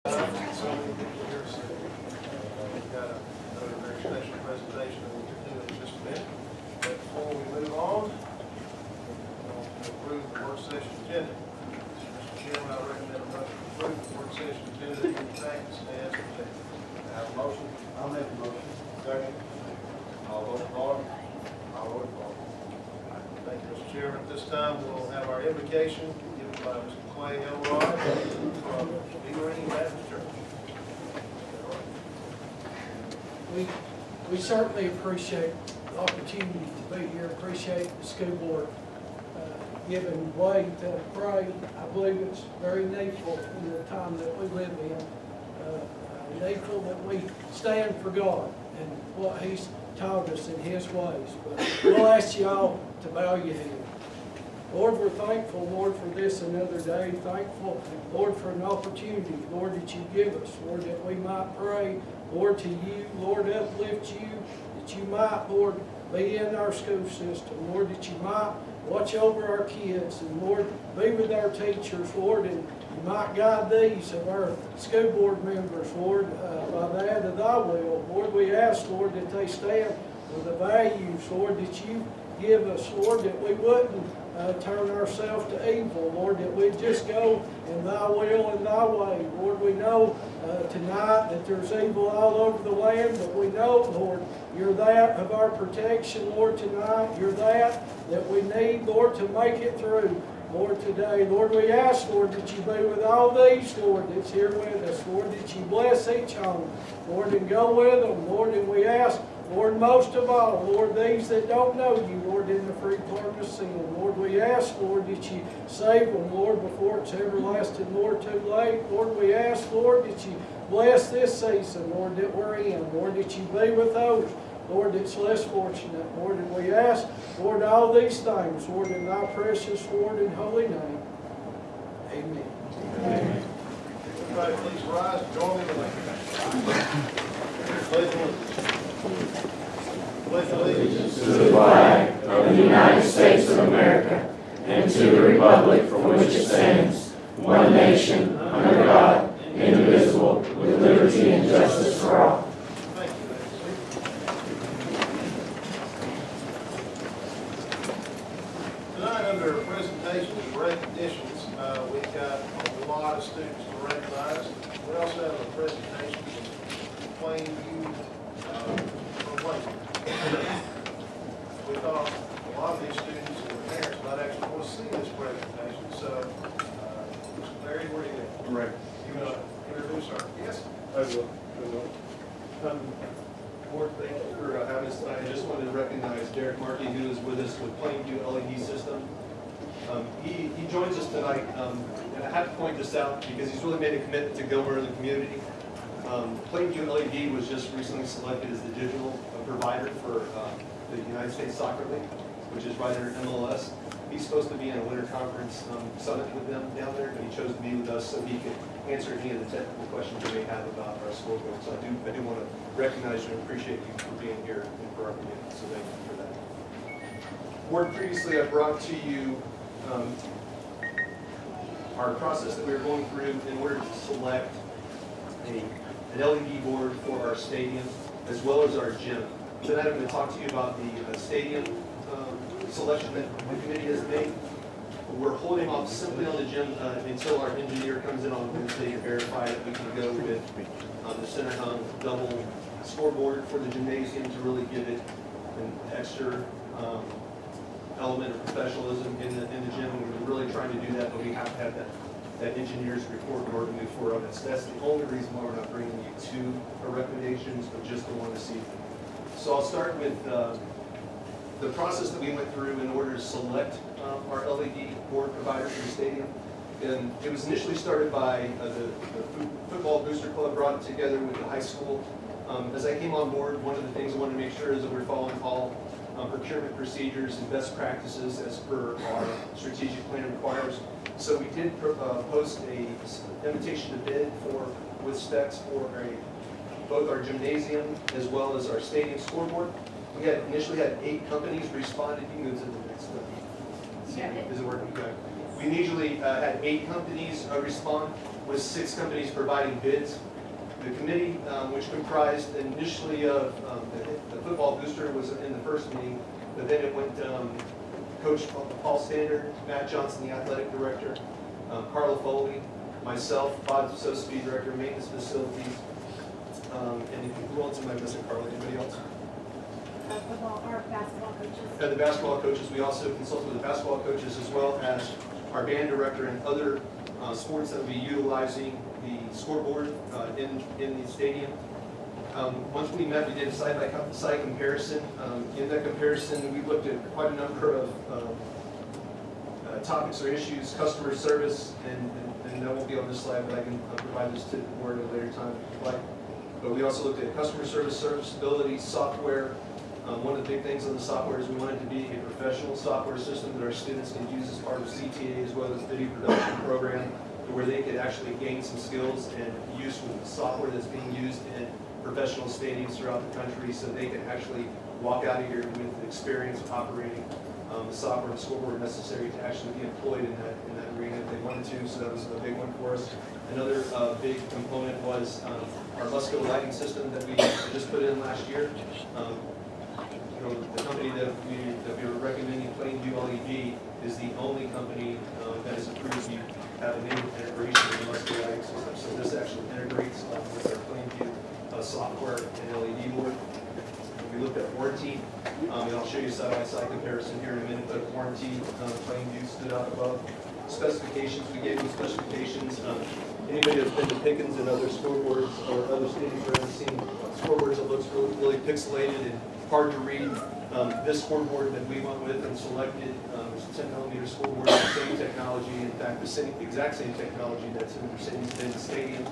So many people here, so we've got another very special presentation that we'll do in just a minute. But before we move on, we'll approve the work session agenda. Mr. Chairman, I recommend a motion to approve the work session agenda in practice as presented. I have a motion. I'll make a motion. Second. All vote for. All vote for. Thank you, Mr. Chairman. At this time, we'll have our invocation given by Mr. Clay Elrod from BOE Baptist Church. We certainly appreciate the opportunity to be here, appreciate the school board giving way to pray. I believe it's very needful in the time that we live in, needful that we stand for God and what He's taught us in His ways. But we'll ask you all to bow your head. Lord, we're thankful, Lord, for this another day. Thankful, Lord, for an opportunity, Lord, that you give us, Lord, that we might pray, Lord, to you, Lord, uplift you, that you might, Lord, be in our school system, Lord, that you might watch over our kids, and Lord, be with our teachers, Lord, and you might guide these of our school board members, Lord, by that of thy will. Lord, we ask, Lord, that they stand with the values, Lord, that you give us, Lord, that we wouldn't turn ourselves to evil, Lord, that we just go in thy will and thy way. Lord, we know tonight that there's evil all over the land, but we know, Lord, you're that of our protection, Lord, tonight. You're that we need, Lord, to make it through, Lord, today. Lord, we ask, Lord, that you be with all these, Lord, that's here with us, Lord, that you bless each home, Lord, and go with them, Lord, and we ask, Lord, most of all, Lord, these that don't know you, Lord, in the free pardon of sin, Lord, we ask, Lord, that you save them, Lord, before it's everlasting, Lord, too late. Lord, we ask, Lord, that you bless this season, Lord, that we're in, Lord, that you be with those, Lord, that's less fortunate, Lord, and we ask, Lord, all these things, Lord, in thy precious, Lord, and holy name. Amen. Amen. Everybody please rise and join me in the pledge allegiance to the flag of the United States of America and to the republic for which it stands, one nation, under God, indivisible, with liberty and justice for all. Thank you, tonight, under presentations and recognitions, we've got a lot of students to recognize. We also have a presentation from Plainview from Plainview. We thought a lot of these students and their parents might actually want to see this presentation. So, Mr. Larry, where are you at? Right. You want to introduce our guest? I will. Board, thank you for having us tonight. I just wanted to recognize Derek Markey, who is with us with Plainview LED System. He joins us tonight, and I have to point this out because he's really made a commitment to Gilmer and the community. Plainview LED was just recently selected as the digital provider for the United States Soccer League, which is right under MLS. He's supposed to be in a winter conference summit with them down there, but he chose to be with us so he could answer any of the technical questions you may have about our scoreboard. So I do want to recognize you and appreciate you for being here and for our community. So thank you for that. Board, previously I brought to you our process that we were going through in order to select an LED board for our stadium as well as our gym. Tonight I'm going to talk to you about the stadium selection that the committee has made. We're holding off simply on the gym until our engineer comes in on Wednesday to verify that we can go with the center hung double scoreboard for the gymnasium to really give it an extra element of professionalism in the gym. We're really trying to do that, but we have to have that engineer's report in order to move forward on this. That's the only reason why we're not bringing you two recommendations, but just the one this evening. So I'll start with the process that we went through in order to select our LED board provider for the stadium. And it was initially started by the Football Booster Club, brought it together with the high school. As I came on board, one of the things I wanted to make sure is that we're following all procurement procedures and best practices as per our strategic plan requires. So we did post an invitation to bid with specs for both our gymnasium as well as our stadium scoreboard. We initially had 8 companies responded. You can go to the next one. Is it working? Okay. We initially had 8 companies respond, with 6 companies providing bids. The committee, which comprised initially of the football booster was in the first meeting, but then it went Coach Paul Standard, Matt Johnson, the athletic director, Carla Foley, myself, Bob Soseby, director of maintenance facilities, and who else am I missing, Carla? Anybody else? Football or basketball coaches. The basketball coaches. We also consulted with the basketball coaches as well as our band director and other sports that will be utilizing the scoreboard in the stadium. Once we met, we did a side-by-side comparison. In that comparison, we looked at quite a number of topics or issues, customer service, and that won't be on this slide, but I can provide this to the board at a later time if you'd like. But we also looked at customer service, serviceability, software. One of the big things on the software is we wanted to be a professional software system that our students can use as part of CTA as well as video production program, where they could actually gain some skills and use the software that's being used in professional stadiums throughout the country, so they can actually walk out of here with the experience of operating the software and scoreboard necessary to actually be employed in that arena if they wanted to. So that was a big one for us. Another big component was our muscular lighting system that we just put in last year. The company that we were recommending, Plainview LED, is the only company that is approved to have an integration with the muscular lighting system. So this actually integrates with our Plainview software and LED board. We looked at warranty, and I'll show you a side-by-side comparison here in a minute, but warranty, Plainview stood out above. Specifications, we gave them specifications. Anybody that's been to Pickens and other scoreboards or other stadiums around seen scoreboards that looks really pixelated and hard to read. This scoreboard that we went with and selected is a 10mm scoreboard, the same technology, in fact, the exact same technology that's in the stadium.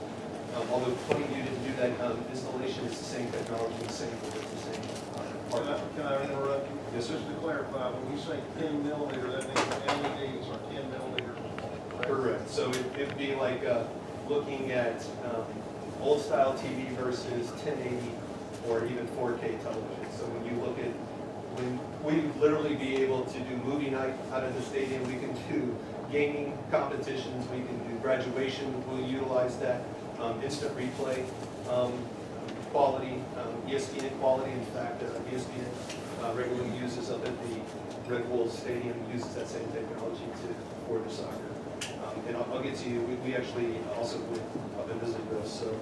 Although Plainview didn't do that installation, it's the same technology, the same board, the same part. Can I interrupt you? Yes, sir. Just to clarify, when you say 10mm, that means the LEDs are 10mm. Correct. So it'd be like looking at old style TV versus 1080 or even 4K television. So when you look at, when we literally be able to do movie night out of the stadium, we can do gaming competitions, we can do graduation, we'll utilize that, instant replay, quality, ESPN quality. In fact, ESPN regularly uses up at the Red Bull Stadium, uses that same technology for the soccer. And I'll get to you, we actually also went up and visited those. So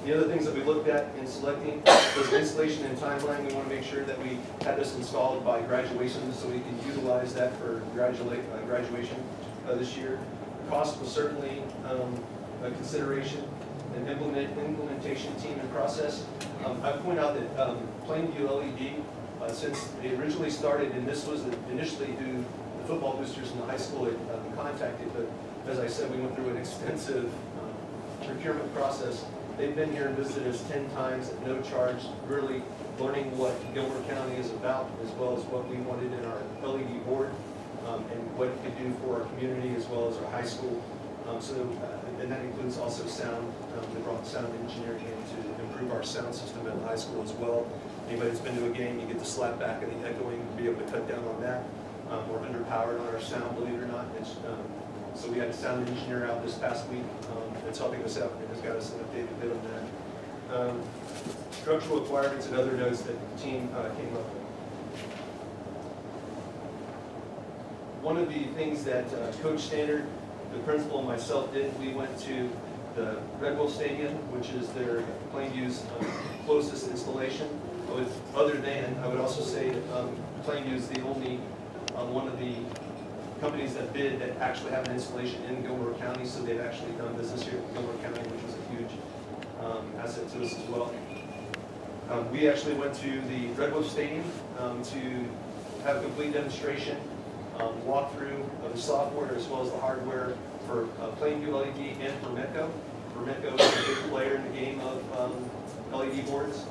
the other things that we looked at in selecting was installation and timeline. We want to make sure that we had this installed by graduation so we can utilize that for graduation this year. Cost was certainly a consideration. An implementation team and process. I point out that Plainview LED, since they originally started, and this was initially who the football boosters in the high school had contacted, but as I said, we went through an extensive procurement process. They've been here and visited us 10 times at no charge, really learning what Gilmer County is about, as well as what we wanted in our LED board, and what it could do for our community as well as our high school. And that includes also sound. They brought sound engineering in to improve our sound system at the high school as well. Anybody that's been to a game, you get the slap back and the echoing, be able to cut down on that. We're underpowered on our sound, believe it or not. So we had a sound engineer out this past week that's helping us out and has got us an updated bid on that. Structural requirements and other notes that the team came up with. One of the things that Coach Standard, the principal, and myself did, we went to the Red Bull Stadium, which is their Plainview's closest installation. Other than, I would also say that Plainview is the only one of the companies that bid that actually have an installation in Gilmer County, so they've actually done business here in Gilmer County, which was a huge asset to us as well. We actually went to the Red Bull Stadium to have a complete demonstration, walkthrough of the software as well as the hardware for Plainview LED and for Metco. For Metco is a big player in the game of LED boards.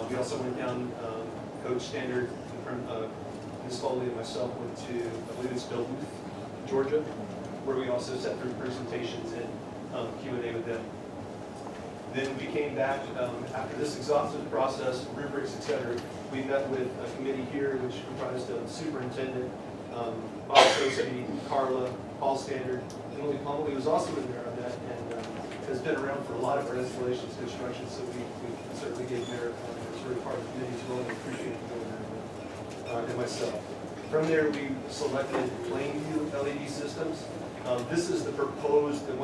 We also went down, Coach Standard, Ms. Foley and myself went to, I believe it's Duluth, Georgia, where we also sat through presentations and Q&A with them. Then we came back, after this exhaustive process, rubrics, et cetera, we met with a committee here which comprised of superintendent, Bob Soseby, Carla, Hall standard. Emily Plumley was also in there on that, and has been around for a lot of our installations, construction, so we certainly gave merit as sort of part of the committee as well, and appreciate you doing that, and myself. From there, we selected Plainview LED systems. This is the proposed, and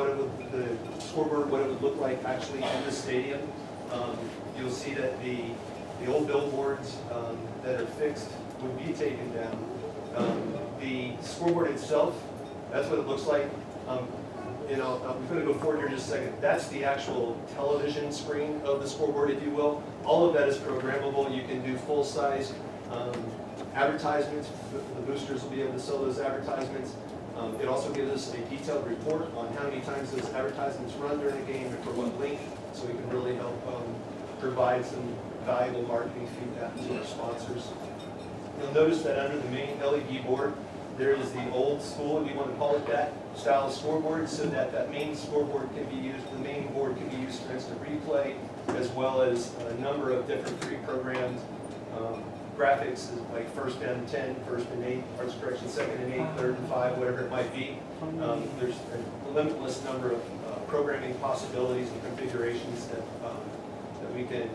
the scoreboard, what it would look like actually in the stadium. You'll see that the old billboards that are fixed would be taken down. The scoreboard itself, that's what it looks like. I'm going to go forward here just a second. That's the actual television screen of the scoreboard, if you will. All of that is programmable. You can do full-size advertisements. The boosters will be able to sell those advertisements. It also gives us a detailed report on how many times those advertisements run during a game and for what link, so we can really help provide some valuable marketing feedback to our sponsors. You'll notice that under the main LED board, there is the old school, if you want to call it that, Stylus Scoreboard, so that main scoreboard can be used, the main board can be used for instant replay, as well as a number of different pre-programmed graphics, like first and 10, first and 8, arts correction, second and 8, third and 5, whatever it might be. There's a limitless number of programming possibilities and configurations that we can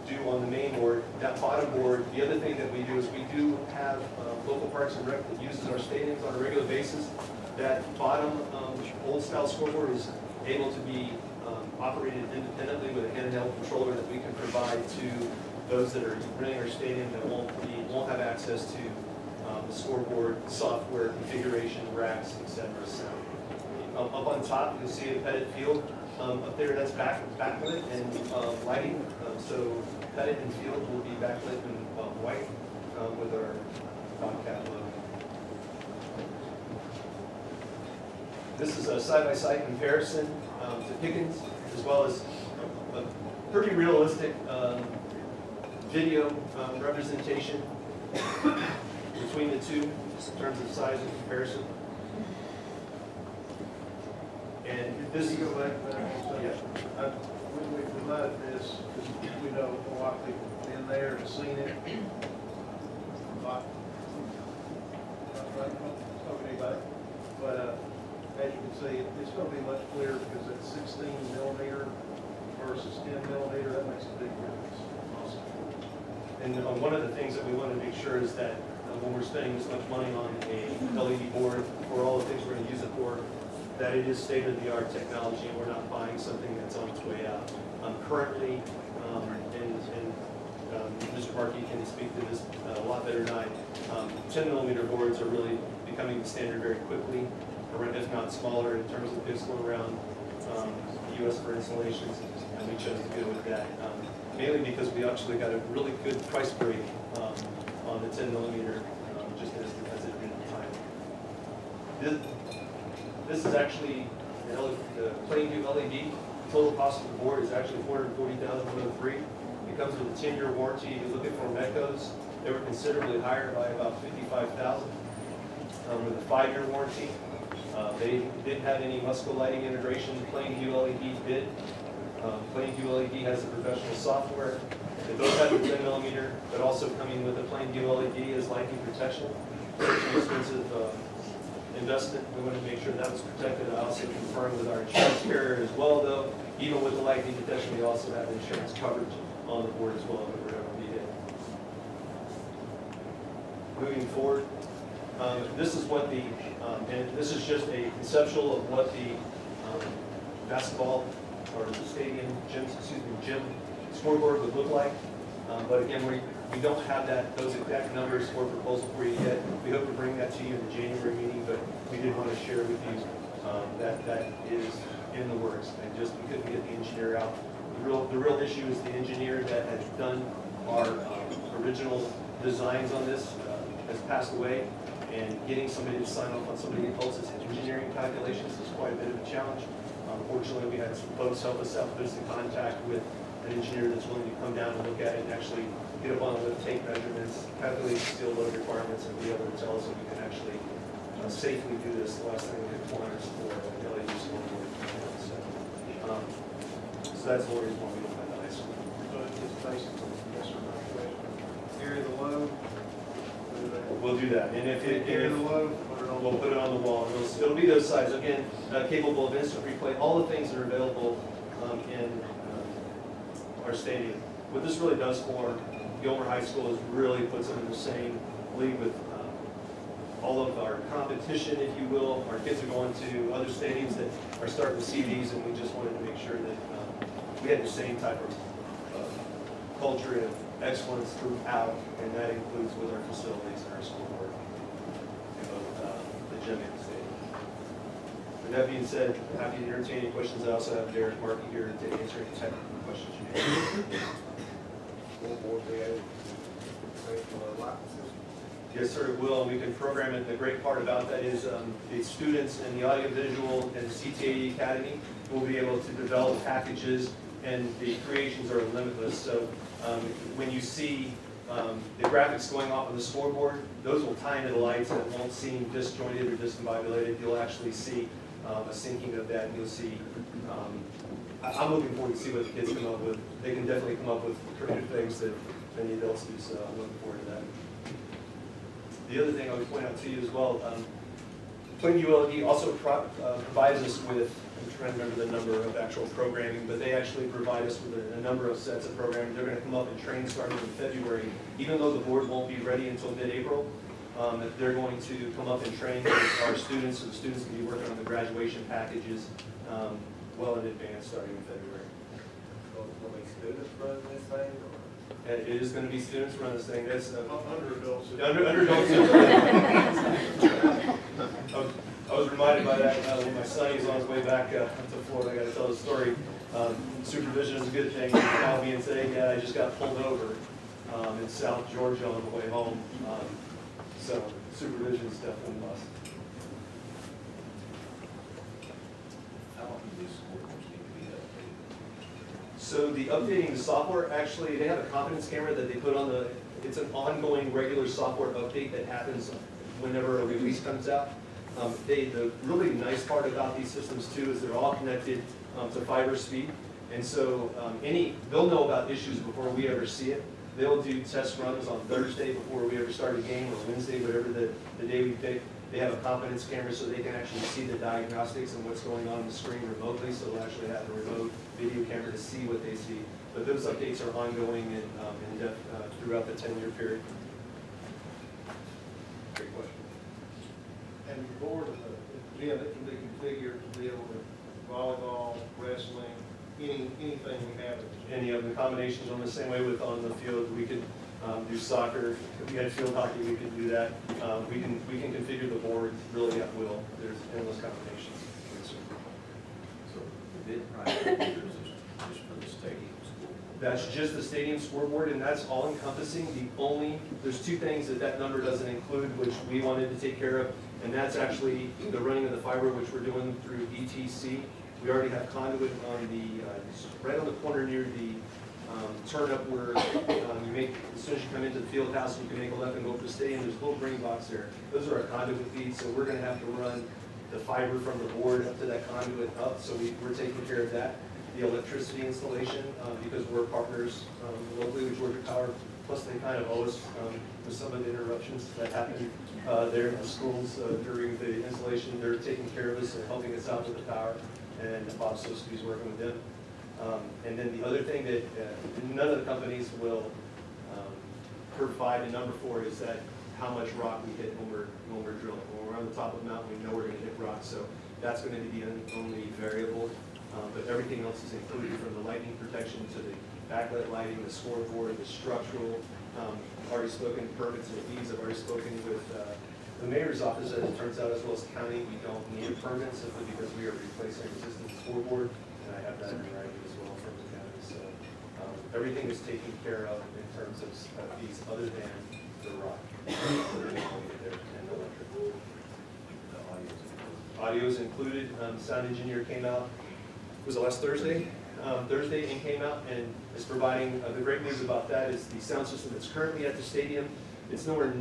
do on the main board. That bottom board, the other thing that we do is we do have local parks and rec that uses our stadiums on a regular basis. That bottom old style scoreboard is able to be operated independently with a handheld controller that we can provide to those that are running our stadium that won't have access to the scoreboard software configuration, racks, etc. So up on top, you'll see a Pettit field up there. That's backlit and lighting. So Pettit and field will be backlit in white with our Bobcat logo. This is a side-by-side comparison to Pickens, as well as a pretty realistic video representation between the two in terms of size and comparison. And this Can you go back to that? Yeah. We provided this, because we know a lot of people in there have seen it. Not anybody, but as you can see, it's going to be much clearer because it's 16 millimeter versus 10 millimeter. That makes a big difference. And one of the things that we want to make sure is that when we're spending this much money on a LED board for all the things we're going to use it for, that it is state-of-the-art technology and we're not buying something that's on its way out. Currently, Mr. Markey can speak to this a lot better than I, 10 millimeter boards are really becoming the standard very quickly, if not smaller in terms of pixel around the U.S. for installations, and we chose to go with that. Mainly because we actually got a really good price break on the 10 millimeter, just as it did at the time. This is actually the Plainview LED. Total cost of the board is actually $440,103. It comes with a 10-year warranty. If you look at Formecos, they were considerably higher by about $55,000. With a 5-year warranty, they didn't have any Musco lighting integration. Plainview LED did. Plainview LED has the professional software. They both have the 10 millimeter, but also coming with a Plainview LED is lightning protection. It's an expensive investment. We wanted to make sure that was protected. I also confirmed with our insurance carrier as well, though. Even with the lightning protection, we also have insurance coverage on the board as well if it were ever needed. Moving forward, this is what the, and this is just a conceptual of what the basketball or stadium, gym scoreboard would look like. But again, we don't have those exact numbers for proposal for you yet. We hope to bring that to you in the January meeting, but we did want to share with you that is in the works. And just we couldn't get the engineer out. The real issue is the engineer that has done our original designs on this has passed away, and getting somebody to sign off on somebody else's engineering calculations is quite a bit of a challenge. Fortunately, we had some folks help us out, put us in contact with an engineer that's willing to come down and look at it and actually get up on it with tape measurements, calculate steel load requirements, and be able to tell us if we can actually safely do this. The last thing we could want is for an LED scoreboard. So that's the reason why we don't have the high school. So it's basically, yes or no question. Area of the load. We'll do that, and if Get it low, put it on. we'll put it on the wall, and it'll be those sizes, again, capable of instant replay, all the things that are available in our stadium. What this really does for Gilmer High School is really puts them in the same league with all of our competition, if you will. Our kids are going to other stadiums that are starting to see these, and we just wanted to make sure that we had the same type of culture of excellence throughout, and that includes with our facilities and our scoreboard, and both the gym and the stadium. With that being said, happy to entertain any questions. I also have Derek Markey here to answer any technical questions you may have. Scoreboard be able to pay for the light system. Yes, sir, it will, and we can program it. The great part about that is the students in the audiovisual and the CTAE Academy will be able to develop packages, and the creations are limitless. So when you see the graphics going off on the scoreboard, those will tie into the lights, and it won't seem disjointed or discombobulated. You'll actually see a syncing of that, and you'll see, I'm looking forward to see what the kids come up with. They can definitely come up with creative things that many adults do, so I'm looking forward to that. The other thing I would point out to you as well, Plain ULD also provides us with, I'm trying to remember the number of actual programming, but they actually provide us with a number of sets of programming. They're going to come up and train starting in February, even though the board won't be ready until mid-April. They're going to come up and train our students, so the students can be working on the graduation packages well in advance, starting in February. Will be students running this thing, or? It is going to be students run this thing. That's Under adults. under adults. I was reminded by that when my son was on his way back to Florida. I got to tell the story. Supervision is a good thing. He called me and said, "Yeah, I just got pulled over in South Georgia on the way home." So supervision is definitely a must. How often do scoreboards need to be updated? So the updating the software, actually, they have a confidence camera that they put on the, it's an ongoing regular software update that happens whenever a release comes out. The really nice part about these systems too is they're all connected to fiber speed. And so they'll know about issues before we ever see it. They'll do test runs on Thursday before we ever start a game, or Wednesday, whatever the day we pick. They have a confidence camera so they can actually see the diagnostics and what's going on the screen remotely, so they'll actually have a remote video camera to see what they see. But those updates are ongoing and in depth throughout the 10-year period. Great question. And the board, gym, it can be configured to deal with volleyball, wrestling, anything we have. Any of the combinations on the same way with on the field, we could do soccer. If we had field hockey, we could do that. We can configure the board really at will. There's endless combinations. So the bid price is just for the stadium scoreboard. That's just the stadium scoreboard, and that's all encompassing. There's two things that number doesn't include, which we wanted to take care of, and that's actually the running of the fiber, which we're doing through ETC. We already have conduit on right on the corner near the turn up where you make, as soon as you come into the field house, you can make a left and go up the stadium. There's a little green box there. Those are our conduit feeds, so we're going to have to run the fiber from the board up to that conduit up, so we're taking care of that. The electricity installation, because we're partners locally with Georgia Power, plus they kind of owe us with some of the interruptions that happen there in the schools during the installation. They're taking care of us and helping us out with the power, and Bob Soski's working with them. And then the other thing that none of the companies will provide a number for is that how much rock we hit when we're drilling. When we're on the top of the mountain, we know we're going to hit rock, so that's going to be the only variable. But everything else is included, from the lightning protection to the backlit lighting, the scoreboard, the structural. Already spoken permits and fees. I've already spoken with the mayor's office, as it turns out, as well as county. We don't need a permit simply because we are replacing an existing scoreboard, and I have that in writing as well from the county. So everything is taken care of in terms of fees other than the rock. And electric. Audio is included. Sound engineer came out, was it last Thursday? Thursday, and came out and is providing, the great news about that is the sound system that's currently at the stadium, it's nowhere,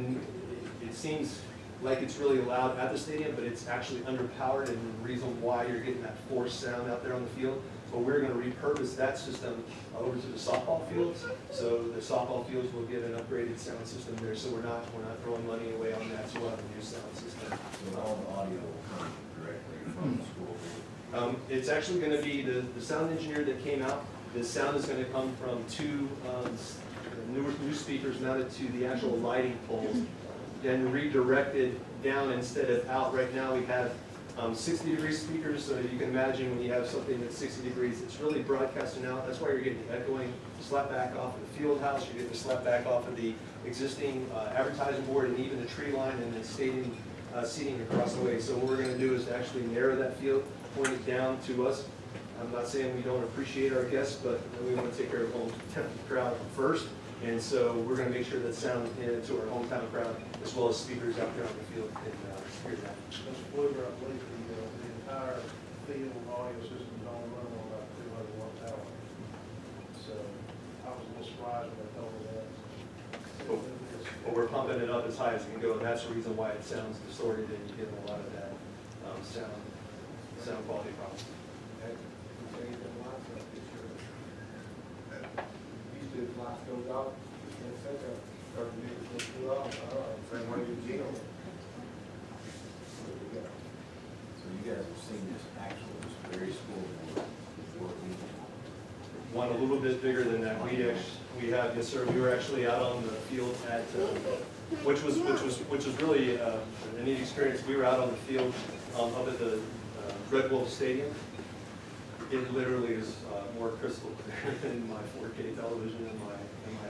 it seems like it's really loud at the stadium, but it's actually underpowered, and the reason why you're getting that forced sound out there on the field. But we're going to repurpose that system over to the softball fields. So the softball fields will get an upgraded sound system there. So we're not throwing money away on that. So we'll have a new sound system. So all the audio will come directly from the school. It's actually going to be the sound engineer that came out. The sound is going to come from two new speakers mounted to the actual lighting poles, then redirected down instead of out. Right now we have 60-degree speakers, so you can imagine when you have something that's 60 degrees, it's really broadcasting out. That's why you're getting the echoing slap back off of the field house. You're getting the slap back off of the existing advertising board and even the tree line and the stadium seating across the way. So what we're going to do is actually narrow that field, point it down to us. I'm not saying we don't appreciate our guests, but we want to take care of the hometown crowd first. And so we're going to make sure that sound to our hometown crowd, as well as speakers out there on the field, can hear that. Mr. Bluger, I believe the entire field audio system is only running on about 200 watt power. So I was a little surprised when they told me that. But we're pumping it up as high as it can go, and that's the reason why it sounds distorted and you get a lot of that sound quality problems. These two lights goes off, and set up, or the two off, same way you Gilmer. So you guys have seen this actual, this very scoreboard working. One a little bit bigger than that. We have, yes, sir. We were actually out on the field at, which was really a neat experience. We were out on the field up at the Red Wolf Stadium. It literally is more crystal clear than my 4K television in my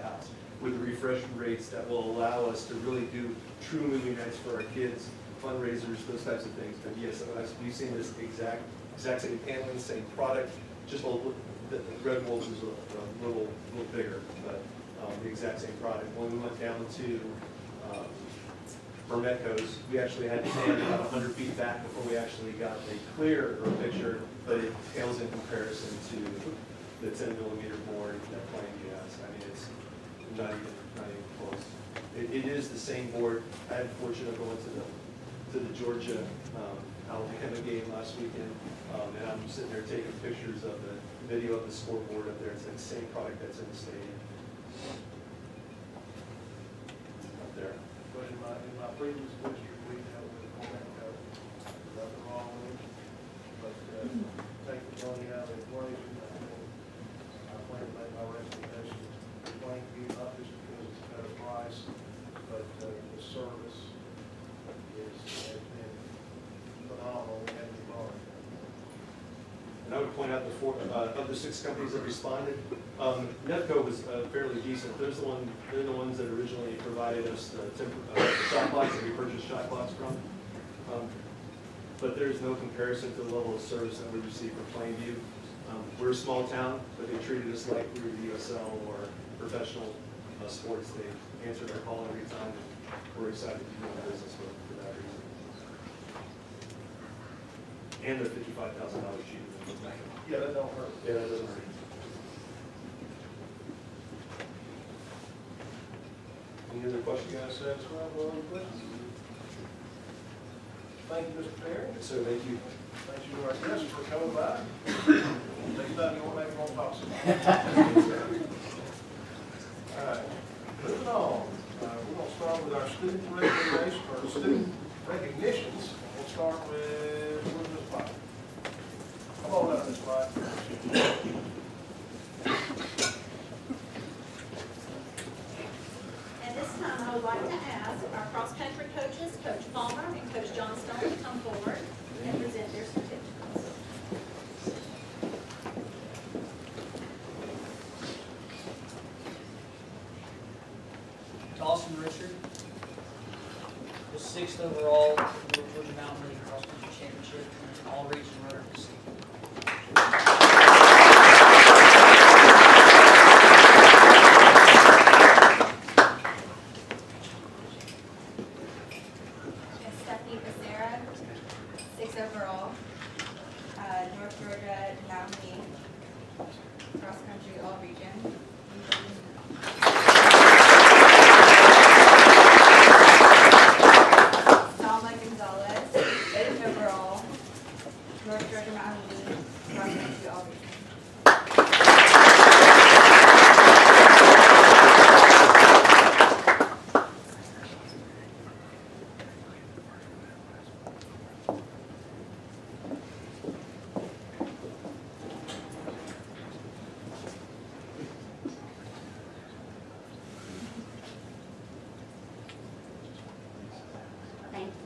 house, with the refresh rates that will allow us to really do true movie nights for our kids, fundraisers, those types of things. But yes, we've seen this exact same paneling, same product, just a little. The Red Wolf is a little bigger, but the exact same product. When we went down to Mermetco's, we actually had to stand about 100 feet back before we actually got a clearer picture, but it pales in comparison to the 10mm board that Plainview has. I mean, it's not even close. It is the same board. I had the fortune of going to the Georgia Alabama game last weekend, and I'm sitting there taking pictures of the video of the scoreboard up there. It's the same product that's in the stadium. Up there. But in my previous district, we dealt with format code. Nothing wrong with it. But take the money out of the equation. I plan to make my recommendation to Plainview, not just because it's a better price, but the service has been phenomenal. We had the bar. And I would point out of the 6 companies that responded, Netco was fairly decent. They're the ones that originally provided us the shot clocks that we purchased shot clocks from. But there's no comparison to the level of service that we receive from Plainview. We're a small town, but they treated us like we were the USL or professional sports. They answered our call every time. We're excited to be doing business for that reason. And they're $55,000 cheaper. Yeah, that don't hurt. Yeah, that doesn't hurt. Any other questions? You guys satisfied with all the questions? Thank you, Mr. Perry. Yes, sir, thank you. Thank you to our guests for coming by. Next time you want to make more possible. All right, moving on. We're going to start with our student recognition, or student recognitions. We'll start with Elizabeth Pike. Come on up, Ms. Pike. At this time, I would like to ask our cross-country coaches, Coach Palmer and Coach Johnstone, to come forward and present their certificates. Dawson Richard was 6th overall for the Mountain League Cross Country Championship and all-region runner for state. And Stephanie Becerra, 6th overall, North Georgia Mountain League Cross Country All-Region. Athletic Director Matt Johnson. Thank you.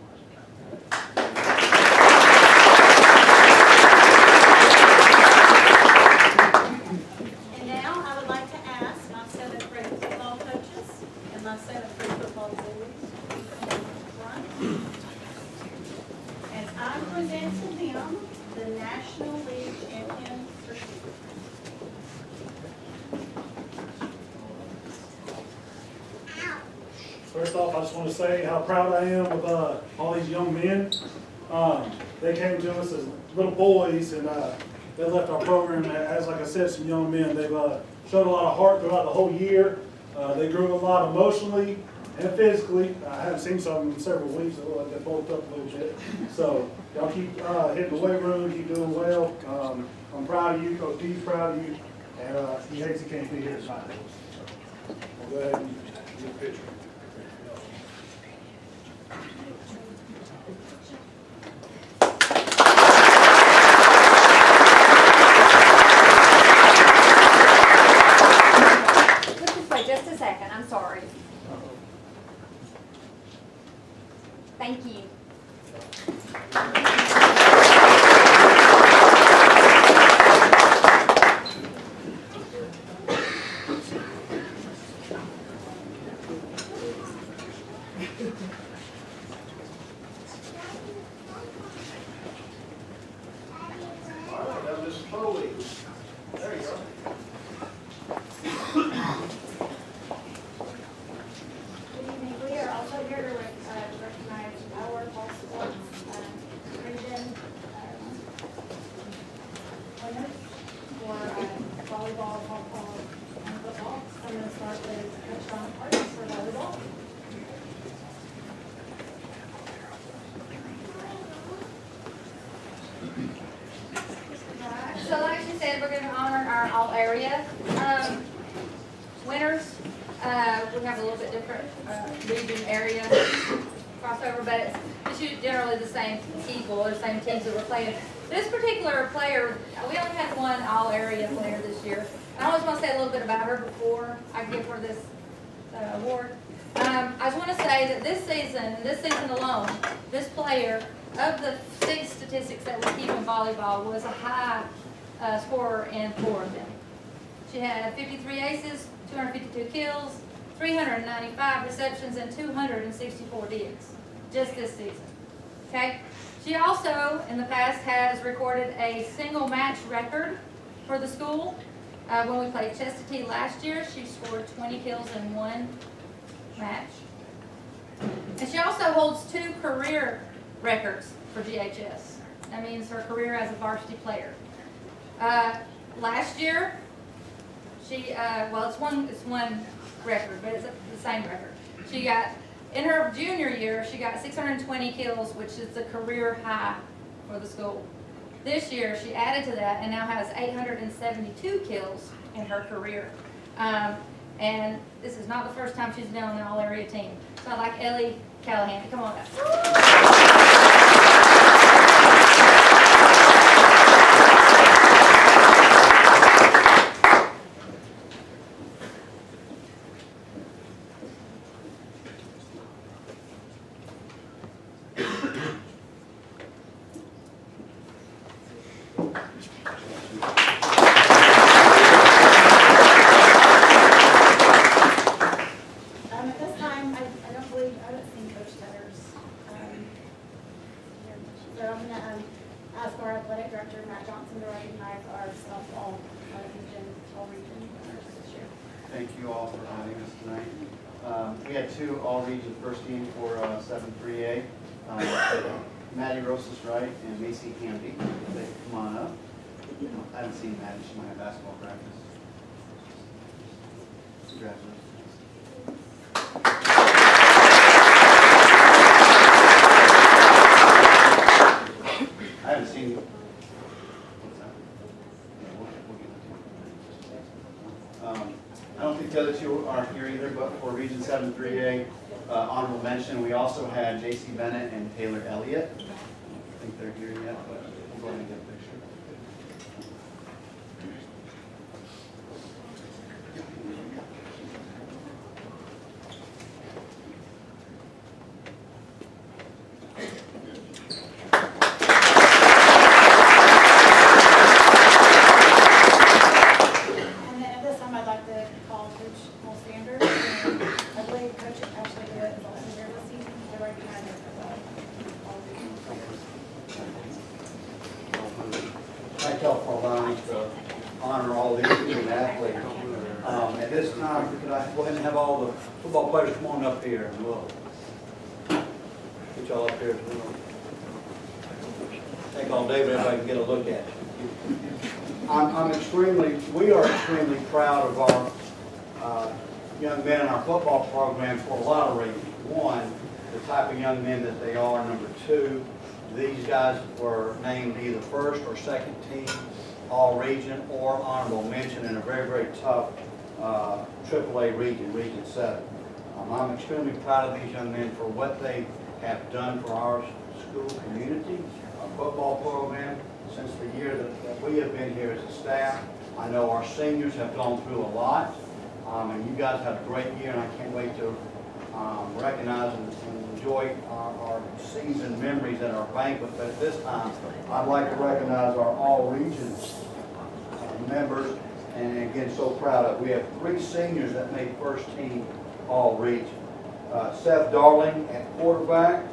And now I would like to ask my seven grade football coaches and my seven grade football boys to come front. As I present to them the National League Champion certificate. First off, I just want to say how proud I am of all these young men. They came to us as little boys, and they left our program as, like I said, some young men. They've showed a lot of heart throughout the whole year. They grew a lot emotionally and physically. I haven't seen some in several weeks. It looked like they bulked up a little bit. So y'all keep hitting the weight room, keep doing well. I'm proud of you. Coach D's proud of you, and he hates he can't be here tonight. So we'll go ahead and do a picture. Let's just wait just a second, I'm sorry. Thank you. All right, now Mrs. Foley. There you go. Good evening. We are also here to recognize our fall sports region winners for volleyball, volleyball, and football. I'm going to start with Coach John Parks for volleyball. So like she said, we're going to honor our all-area winners. We have a little bit different region area crossover, but it's generally the same people or the same teams that we're playing. This particular player, we only had one all-area player this year. I always want to say a little bit about her before I give her this award. I just want to say that this season alone, this player, of the 6 statistics that we keep in volleyball, was a high scorer in 4 of them. She had 53 aces, 252 kills, 395 receptions, and 264 digs, just this season. Okay? She also, in the past, has recorded a single match record for the school. When we played Chestatee last year, she scored 20 kills in 1 match. And she also holds 2 career records for GHS. That means her career as a varsity player. Last year, she, it's one record, but it's the same record. She got, in her junior year, she got 620 kills, which is the career high for the school. This year, she added to that and now has 872 kills in her career. And this is not the first time she's been on the all-area team. So I'd like Ellie Callahan to come on up. At this time, I don't believe, I haven't seen Coach Tedder's. So I'm going to ask our athletic director, Matt Johnson, to recognize our softball region, all-region winners this year. Thank you all for having us tonight. We had 2 all-region first team for 7-3A. Maddie Rosas Wright and Macy Hamby. They come on up. I haven't seen Maddie. She might have basketball practice. Congratulations. I haven't seen for Region 7 3A honorable mention. We also had J.C. Bennett and Taylor Elliott. I think they're here yet, but we'll go ahead and get a picture. And then at this time, I'd like to call Coach Holstander. And I believe Coach Ashley Dewitt is also here this evening. They're right behind us as well. All regional players. Thank y'all for allowing us to honor all these student athletes. At this time, could I go ahead and have all the football players come on up here and we'll get y'all up here as well. Take all day, but everybody can get a look at it. We are extremely proud of our young men in our football program for a lot of reasons. One, the type of young men that they are. Number two, these guys were named either first or second team all-region or honorable mention in a very, very tough AAA region, Region 7. I'm extremely proud of these young men for what they have done for our school community, our football program, since the year that we have been here as a staff. I know our seniors have gone through a lot, and you guys had a great year, and I can't wait to recognize and enjoy our seasoned memories at our banquet. But at this time, I'd like to recognize our all-region members, and again, so proud of. We have 3 seniors that made first team all-region. Seth Darling at quarterback.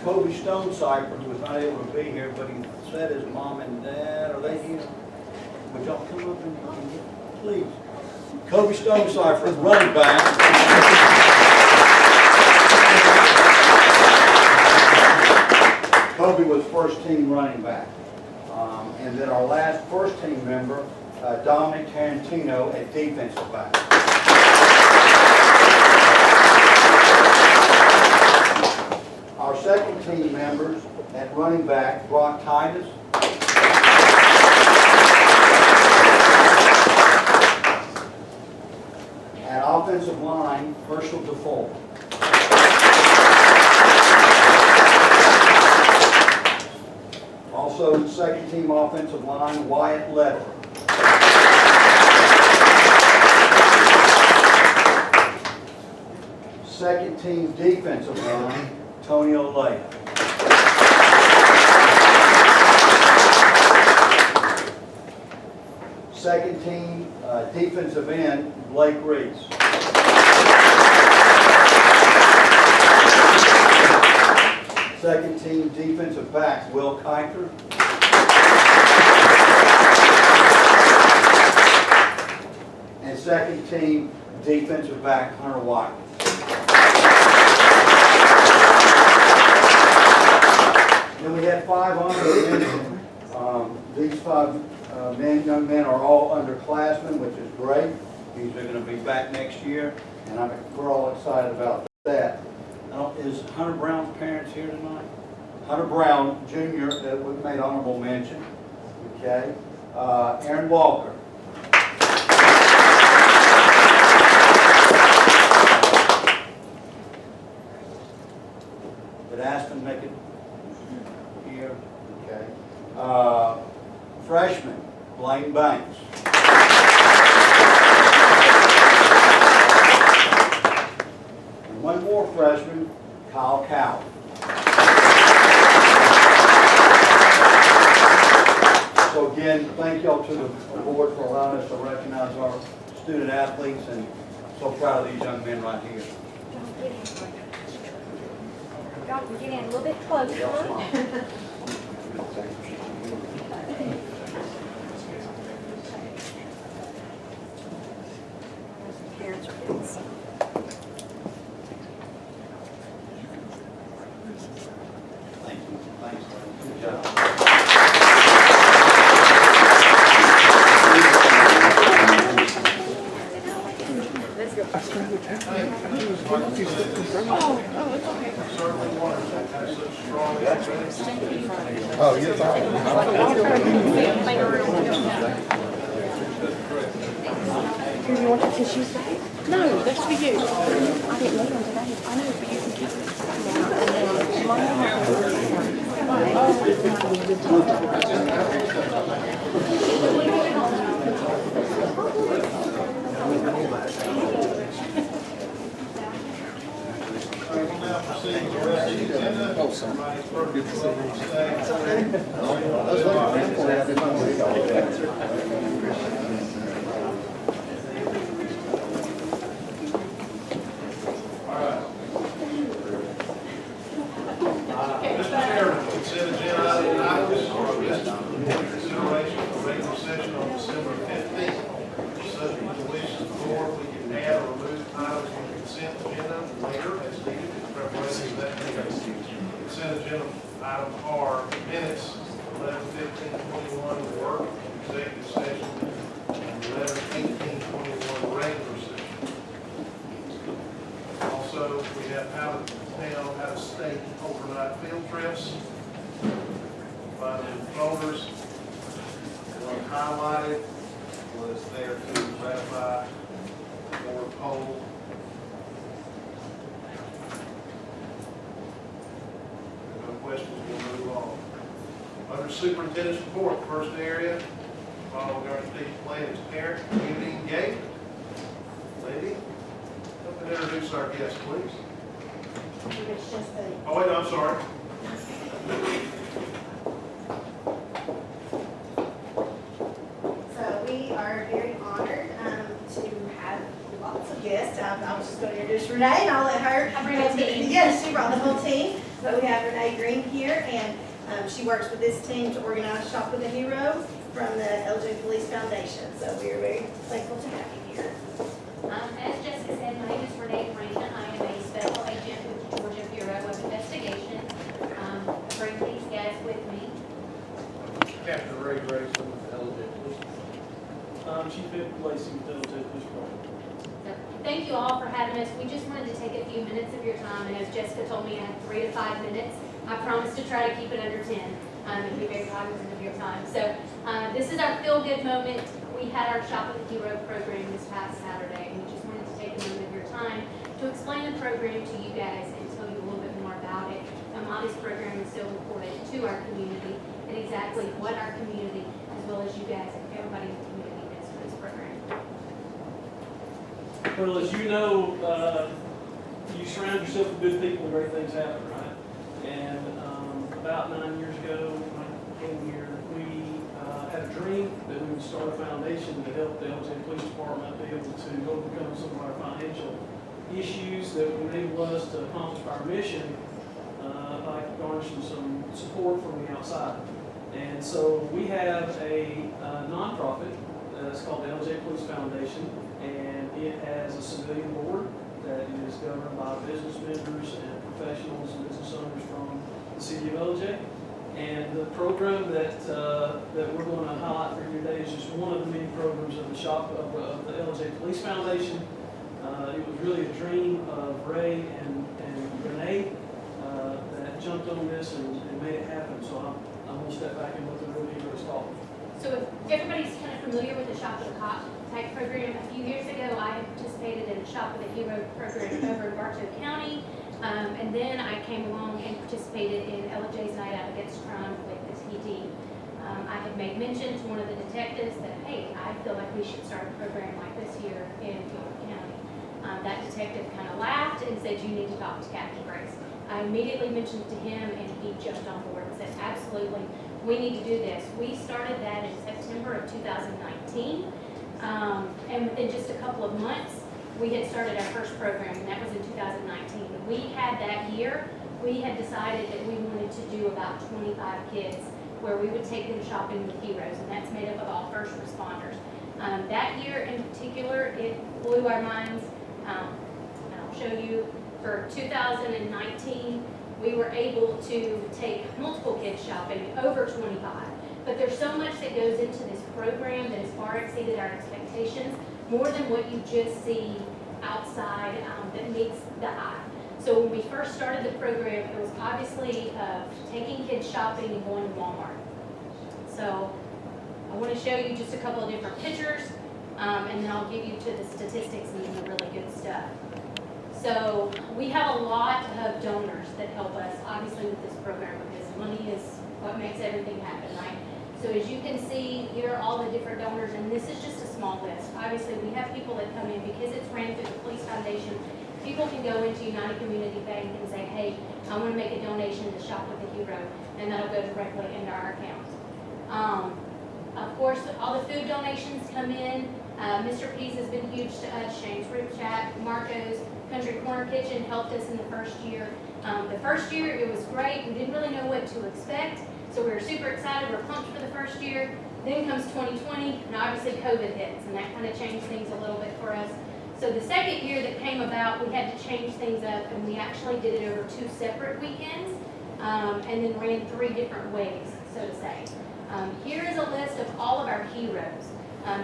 Kobe Stonecipher, who was not able to be here, but he said his mom and dad, are they here? Would y'all come up and get, please? Kobe Stonecipher, running back. Kobe was first team running back. And then our last first team member, Dominic Tarantino at defensive back. Our second team members at running back, Brock Titus. At offensive line, Herschel DeFore. Also, second team offensive line, Wyatt Leder. Second team defensive line, Tony Olea. Second team defensive end, Blake Reese. Second team defensive backs, Will Kiker. And second team defensive back, Hunter White. Then we had 5 honorable mentions. These 5 young men are all underclassmen, which is great. These are going to be back next year, and we're all excited about that. Is Hunter Brown's parents here tonight? Hunter Brown Jr. that we made honorable mention. Okay. Aaron Walker. Did Aston make it here? Okay. Freshman, Blaine Banks. And one more freshman, Kyle Cow. So again, thank y'all to the board for allowing us to recognize our student athletes, and so proud of these young men right here. Y'all can get in a little bit closer. Parents or kids. Thank you. Thanks, good job. This Certainly want to have such strong experience. Oh, you're fine. Here, you want your tissues back? No, that's for you. I didn't make them today. I know, but you can keep We'll now proceed to the rest of the agenda. Everybody's perfect. Mr. Chairman, consent agenda item items are listed for consideration for regular session on December 15th. Subject to wishes of the board, we can add or remove items from the consent agenda later as needed in preparation of that meeting. Consent agenda items are minutes, 11/15/21 work, executive session, and 11/18/21 regular session. Also, we have out of town, out of state overnight field trips. By the folders, one highlighted was there to ratify board poll. No questions, we'll move on. Under superintendent's report, first area, following our strategic plan is parent community engagement. Lady, come and introduce our guest, please. Oh, wait, no, I'm sorry. So we are very honored to have lots of guests. I was just going to introduce Renee, and I'll let her. I bring a team. Yes, she brought the whole team. But we have Renee Green here, and she works with this team to organize Shop with a Hero from the LJ Police Foundation. So we are very thankful to have you here. As Jessica said, my name is Renee Green. I am a special agent with the Georgia Bureau of Investigation. I bring these guys with me. Captain Ray Grayson with the LJ Police. Chief Ed Lacey with LJ Police Department. So, thank you all for having us. We just wanted to take a few minutes of your time, and as Jessica told me, I had 3 to 5 minutes. I promise to try to keep it under 10 and be very cognizant of your time. So this is our feel-good moment. We had our Shop with a Hero program this past Saturday, and we just wanted to take a moment of your time to explain the program to you guys and tell you a little bit more about it, and why this program is so important to our community, and exactly what our community, as well as you guys and everybody in the community does for this program. Well, as you know, you surround yourself with good people and great things happen, right? And about 9 years ago, when I came here, we had a dream that we would start a foundation to help the LJ Police Department be able to overcome some of our financial issues that would enable us to accomplish our mission by garnishing some support from the outside. And so we have a nonprofit that's called the LJ Police Foundation, and it has a civilian board that is governed by business members and professionals and business owners from the city of LJ. And the program that we're going to highlight for you today is just one of the many programs of the the LJ Police Foundation. It was really a dream of Ray and Renee that jumped on this and made it happen. So I'm going to step back and let the real heroes talk. So if everybody's kind of familiar with the Shop with a Cop type program, a few years ago I had participated in the Shop with a Hero program over in Bartow County. And then I came along and participated in LJ's Night Out Against Crime with this PD. I had made mention to one of the detectives that, hey, I feel like we should start a program like this here in Gilmer County. That detective kind of laughed and said, you need to talk to Captain Grace. I immediately mentioned it to him, and he jumped on board and said, absolutely, we need to do this. We started that in September of 2019, and within just a couple of months, we had started our first program, and that was in 2019. We had that year, we had decided that we wanted to do about 25 kids where we would take them shopping with heroes, and that's made up of all first responders. That year in particular, it blew our minds. And I'll show you, for 2019, we were able to take multiple kids shopping, over 25. But there's so much that goes into this program that has far exceeded our expectations, more than what you just see outside that meets the eye. So when we first started the program, it was obviously taking kids shopping and going to Walmart. So I want to show you just a couple of different pictures, and then I'll give you to the statistics and the really good stuff. So we have a lot of donors that help us, obviously, with this program, because money is what makes everything happen, right? So as you can see, here are all the different donors, and this is just a small list. Obviously, we have people that come in because it's ran through the Police Foundation. People can go into United Community Bank and say, hey, I want to make a donation to Shop with a Hero, and that'll go directly into our account. Of course, all the food donations come in. Mr. Pease has been huge to us. Shane's Rib Shack, Marco's, Country Corner Kitchen helped us in the first year. The first year, it was great. We didn't really know what to expect, so we were super excited. We're pumped for the first year. Then comes 2020, and obviously COVID hits, and that kind of changed things a little bit for us. So the second year that came about, we had to change things up, and we actually did it over 2 separate weekends, and then ran 3 different ways, so to say. Here is a list of all of our heroes.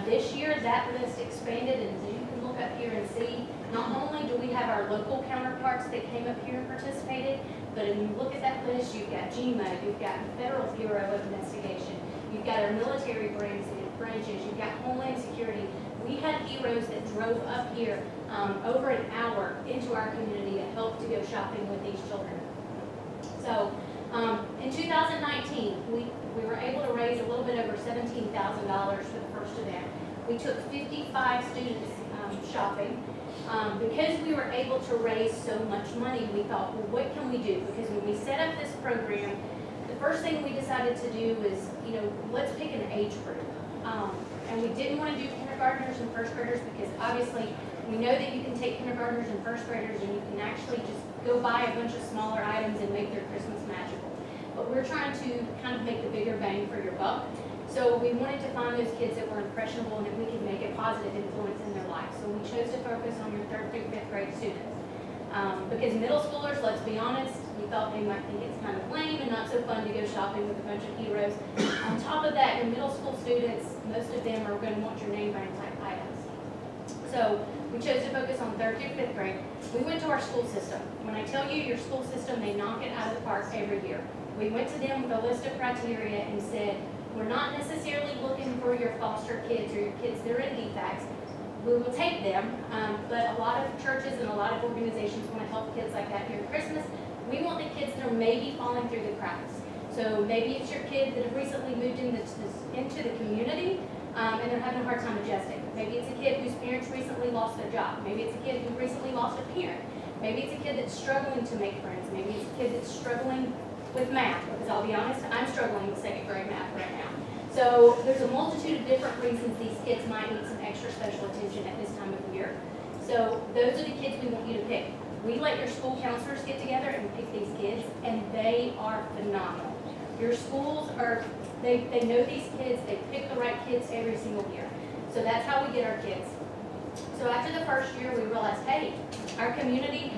This year, that list expanded, and as you can look up here and see, not only do we have our local counterparts that came up here and participated, but if you look at that list, you've got GMA, you've got Federal Bureau of Investigation, you've got our military branches, you've got Homeland Security. We had heroes that drove up here over an hour into our community to help to go shopping with these children. So in 2019, we were able to raise a little bit over $17,000 for the first event. We took 55 students shopping. Because we were able to raise so much money, we thought, well, what can we do? Because when we set up this program, the first thing we decided to do was, let's pick an age group. And we didn't want to do kindergartners and first graders because obviously we know that you can take kindergartners and first graders and you can actually just go buy a bunch of smaller items and make their Christmas magical. But we're trying to kind of make the bigger bang for your buck. So we wanted to find those kids that were impressionable and that we could make a positive influence in their life. So we chose to focus on your 3rd through 5th grade students. Because middle schoolers, let's be honest, we thought they might think it's kind of lame and not so fun to go shopping with a bunch of heroes. On top of that, your middle school students, most of them are going to want your name brand type items. So we chose to focus on 3rd through 5th grade. We went to our school system. When I tell you your school system, they knock it out of the park every year. We went to them with a list of criteria and said, we're not necessarily looking for your foster kids or your kids that are in defects. We will take them, but a lot of churches and a lot of organizations want to help kids like that during Christmas. We want the kids that are maybe falling through the cracks. So maybe it's your kid that have recently moved into the community and they're having a hard time adjusting. Maybe it's a kid whose parents recently lost their job. Maybe it's a kid who recently lost a parent. Maybe it's a kid that's struggling to make friends. Maybe it's a kid that's struggling with math, because I'll be honest, I'm struggling with 2nd grade math right now. So there's a multitude of different reasons these kids might need some extra special attention at this time of year. So those are the kids we want you to pick. We let your school counselors get together and pick these kids, and they are phenomenal. Your schools they know these kids, they pick the right kids every single year. So that's how we get our kids. So after the first year, we realized, hey, our community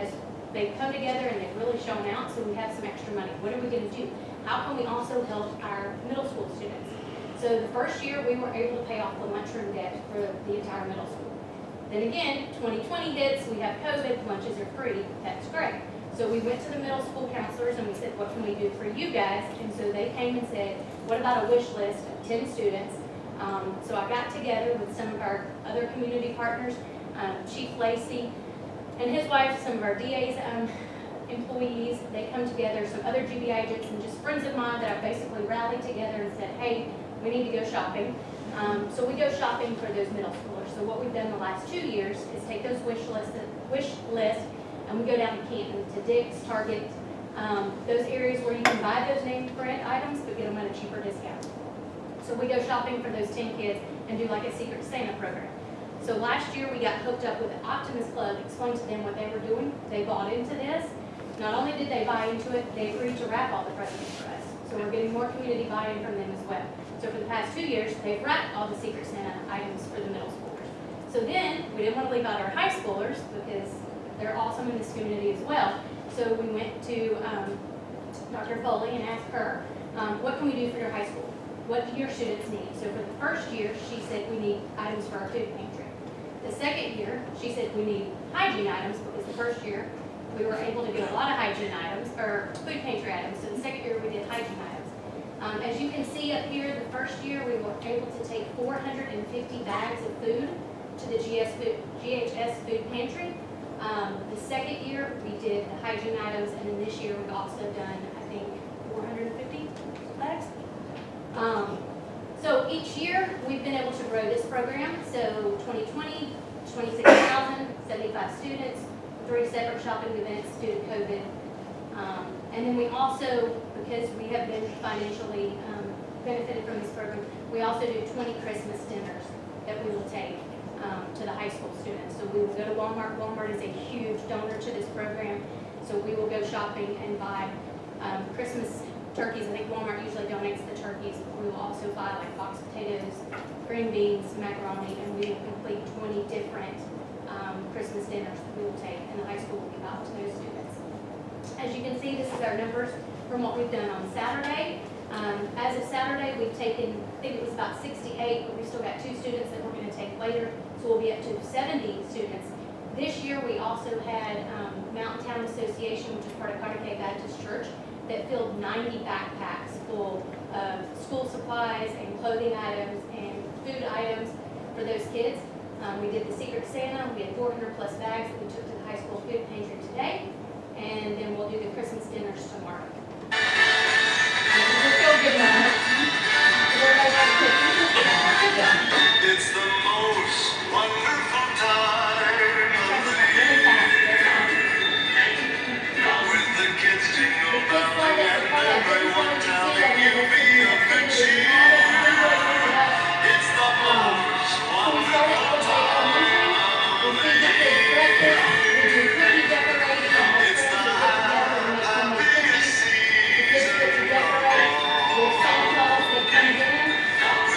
they've come together and they've really shown out, so we have some extra money. What are we going to do? How can we also help our middle school students? So the first year, we were able to pay off the lunchroom debt for the entire middle school. Then again, 2020 hits, we have COVID, lunches are free, that's great. So we went to the middle school counselors and we said, what can we do for you guys? And so they came and said, what about a wish list of 10 students? So I got together with some of our other community partners, Chief Lacey and his wife, some of our DA's employees. They come together, some other GB agents, and just friends of mine that I basically rallied together and said, hey, we need to go shopping. So we go shopping for those middle schoolers. So what we've done the last 2 years is take those wish lists, and we go down to Canton, to Dick's, Target, those areas where you can buy those named brand items, but get them at a cheaper discount. So we go shopping for those 10 kids and do like a Secret Santa program. So last year we got hooked up with the Optimist Club, explained to them what they were doing. They bought into this. Not only did they buy into it, they agreed to wrap all the presents for us. So we're getting more community buy-in from them as well. So for the past 2 years, they've wrapped all the Secret Santa items for the middle schoolers. So then, we didn't want to leave out our high schoolers because they're awesome in this community as well. So we went to Dr. Foley and asked her, what can we do for your high school? What do your students need? So for the first year, she said we need items for our food pantry. The second year, she said we need hygiene items, because the first year, we were able to get a lot of hygiene items, or food pantry items, so the second year we did hygiene items. As you can see up here, the first year, we were able to take 450 bags of food to the GHS food pantry. The second year, we did the hygiene items, and then this year, we've also done, I think, 450 bags. So each year, we've been able to grow this program. So 2020, 26,000, 75 students, 3 separate shopping events due to COVID. And then we also, because we have been financially benefited from this program, we also do 20 Christmas dinners that we will take to the high school students. So we will go to Walmart. Walmart is a huge donor to this program. So we will go shopping and buy Christmas turkeys. I think Walmart usually donates the turkeys. We will also buy like boxed potatoes, green beans, macaroni, and we will complete 20 different Christmas dinners that we will take, and the high school will give out to those students. As you can see, this is our numbers from what we've done on Saturday. As of Saturday, we've taken, I think it was about 68, but we still got 2 students that we're going to take later, so we'll be up to 70 students. This year, we also had Mountain Town Association, which is part of Carter Cave Baptist Church, that filled 90 backpacks full of school supplies and clothing items and food items for those kids. We did the Secret Santa. We had 400 plus bags that we took to the high school food pantry today, and then we'll do the Christmas dinners tomorrow. It's the most wonderful time of the year. With the kids jingle belling and everyone telling you be of good cheer. It's the most wonderful time of the year. It's the happiest season of all.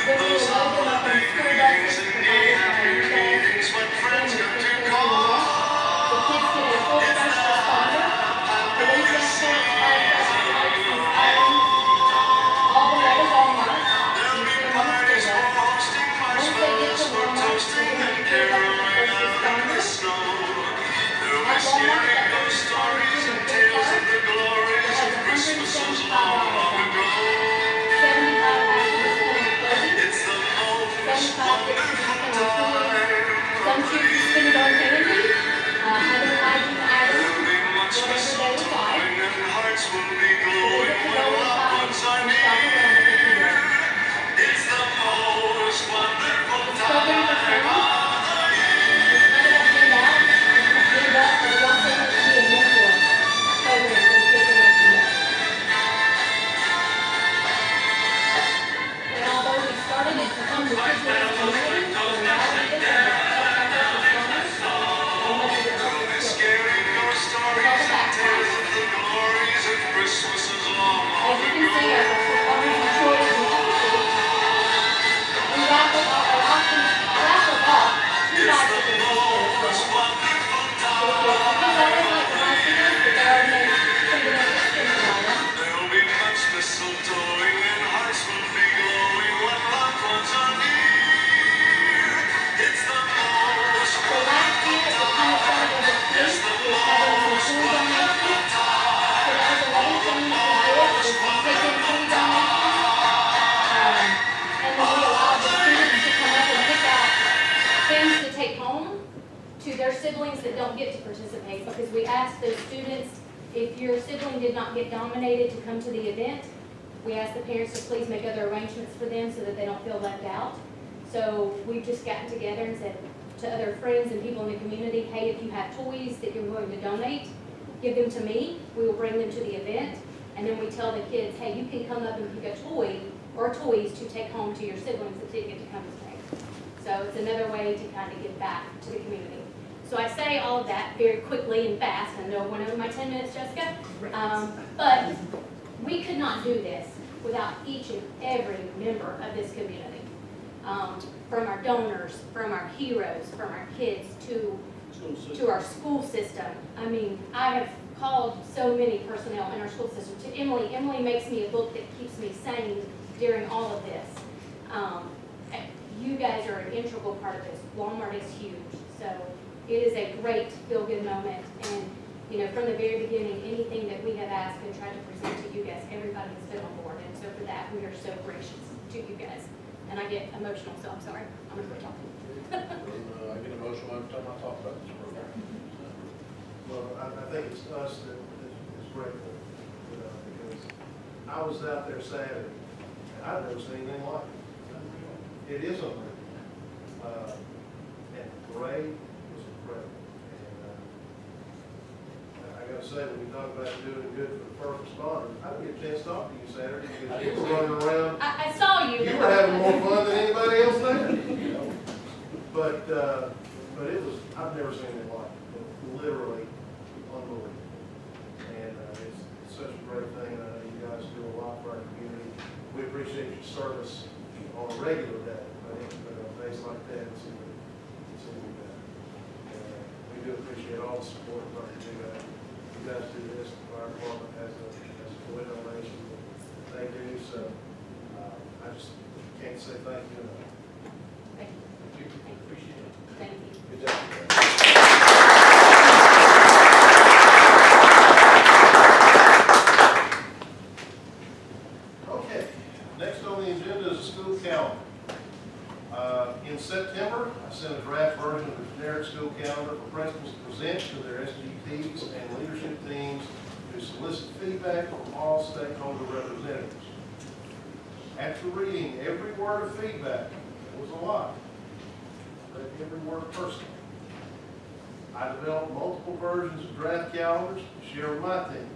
With those holiday greetings and gay happy meetings when friends come to call. It's the happiest season of all. There'll be parties for hosting, marshmallows for toasting, and caroling out in the snow. There'll be scary ghost stories and tales of the glories of Christmases long, long ago. It's the most wonderful time. Some choose to spend it on candy, other hygiene items, There'll be much mistletoeing and hearts will be glowing when loved ones are near. It's the most wonderful time of the siblings that don't get to participate, because we asked those students, if your sibling did not get nominated to come to the event, we asked the parents to please make other arrangements for them so that they don't feel left out. So we've just gotten together and said to other friends and people in the community, hey, if you have toys that you're willing to donate, give them to me. We will bring them to the event. And then we tell the kids, hey, you can come up and pick a toy or toys to take home to your siblings that didn't get to come today. So it's another way to kind of give back to the community. So I say all of that very quickly and fast. I know I went over my 10 minutes, Jessica. But we could not do this without each and every member of this community. From our donors, from our heroes, from our kids to our school system. I mean, I have called so many personnel in our school system. To Emily. Emily makes me a book that keeps me sane during all of this. You guys are an integral part of this. Walmart is huge. So it is a great feel-good moment, and, you know, from the very beginning, anything that we have asked and tried to present to you guys, everybody has been on board, and so for that, we are so gracious to you guys. And I get emotional, so I'm sorry, I'm gonna quit talking. I get emotional every time I talk about this program. Well, I think it's us that is grateful, you know, because I was out there Saturday, and I've never seen anything like it. It is unreal. And the parade was incredible. And I gotta say, when you talk about doing good for the first responders, I didn't get a chance to talk to you Saturday because you were running around. I saw you. You were having more fun than anybody else there. But it was, I've never seen anything like it, literally unbelievable. And it's such a great thing, and I know you guys do a lot for our community. We appreciate your service on a regular day, but on days like that, it's even better. And we do appreciate all the support of our community. You guys do this, the fire department has a good donation that they do, so I just can't say thank you enough. Thank you. Appreciate it. Thank you. Good job. Okay, next on the agenda is the school calendar. In September, I sent a draft version of the generic school calendar for principals to present to their SGTs and leadership teams to solicit feedback from all stakeholder representatives. After reading every word of feedback, it was a lot, read every word personally. I developed multiple versions of draft calendars to share with my team.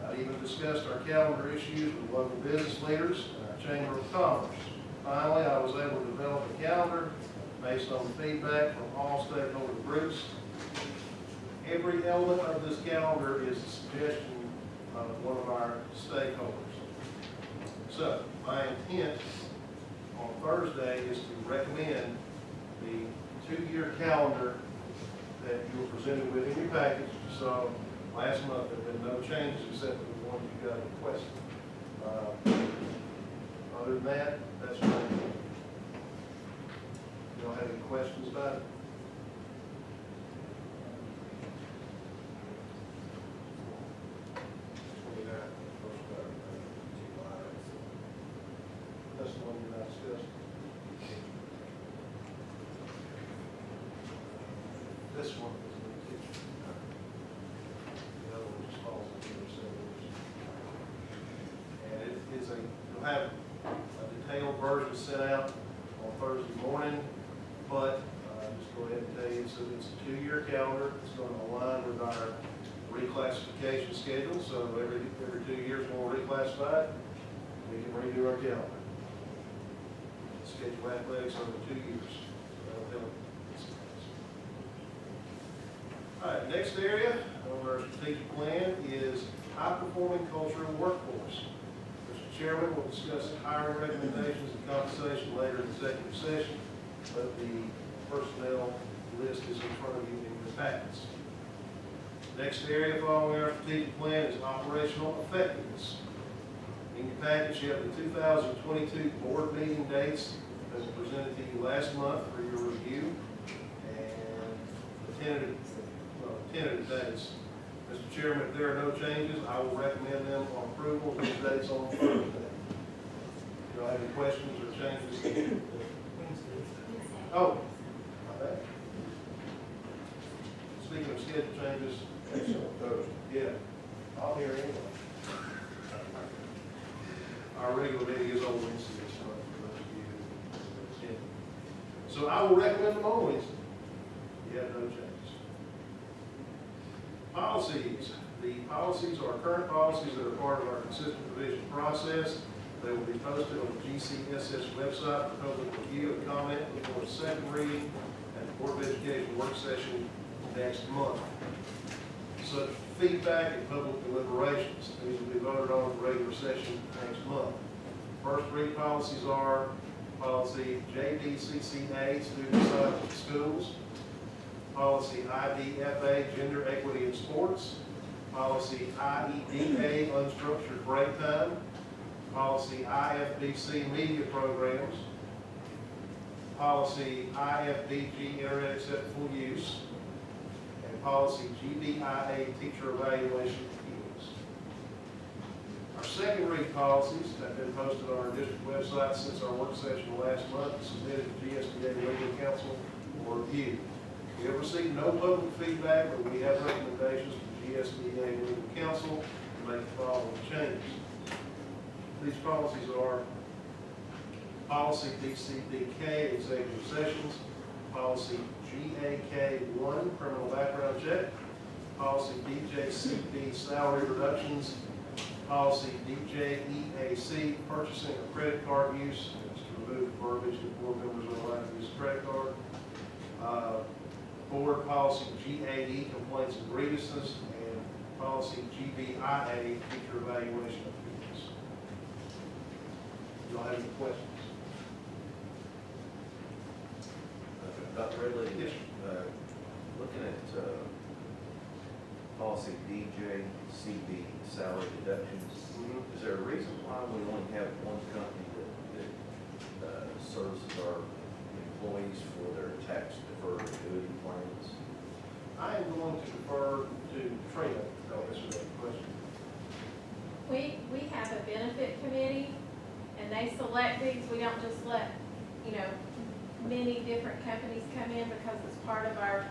I even discussed our calendar issues with local business leaders and our Chamber of Commerce. Finally, I was able to develop a calendar based on feedback from all stakeholder groups. Every element of this calendar is a suggestion of one of our stakeholders. So, my intent on Thursday is to recommend the 2-year calendar that you were presented with in your package. So, last month there have been no changes except for the ones you got requested. Other than that, that's what I do. You don't have any questions about it? That's the one you're not discussing. This one is the teacher. The other one just falls into the syllabus. And it is you'll have a detailed version sent out on Thursday morning, but just go ahead and tell you, so it's a 2-year calendar. It's going to align with our reclassification schedule. So every 2 years when we're reclassified, we can redo our calendar. Schedule athletics over 2 years. That'll help. All right, next area on our strategic plan is high-performing culture and workforce. Mr. Chairman will discuss hiring recommendations and compensation later in the executive session, but the personnel list is in front of you in your packets. Next area following our strategic plan is operational effectiveness. In your package, you have the 2022 board meeting dates that were presented to you last month for your review, and the tentative dates. Mr. Chairman, if there are no changes, I will recommend them on approval of these dates on Thursday. Do I have any questions or changes? Oh, my bad. Speaking of schedule changes, yeah, I'll hear anyway. Our regular meeting is on Wednesday this month for those of you who attend. So I will recommend them on Wednesday. You have no changes. Policies. The policies are current policies that are part of our consistent revision process. They will be posted on the GCSS website for public review and comment before the second reading at the Board of Education work session next month. Such feedback and public deliberations. These will be voted on in the regular session next month. First read policies are policy JDCCA, student side schools, policy IDFA, gender equity in sports, policy IEDA, unstructured break time, policy IFBC, media programs, policy IFBG, internet acceptable use, and policy GBIA, teacher evaluation appeals. Our second read policies have been posted on our district website since our work session last month and submitted to GSBA legal counsel for review. We have received no public feedback, but we have recommendations from GSBA legal counsel to make the following changes. These policies are policy DCDK, executive sessions, policy GAK1, criminal background check, policy DJCB, salary reductions, policy DJEAC, purchasing of credit card use, it's to remove verbiage that board members are allowed to use a credit card. Board policy GAE, complaints and grievances, and policy GBIA, teacher evaluation appeals. Do y'all have any questions? Dr. Ridley? Yes. Looking at policy DJCB, salary deductions, is there a reason why we only have one company that services our employees for their tax deferred annuity plans? I am going to defer to Trina to answer that question. We have a benefit committee, and they select these. We don't just let, many different companies come in because it's part of our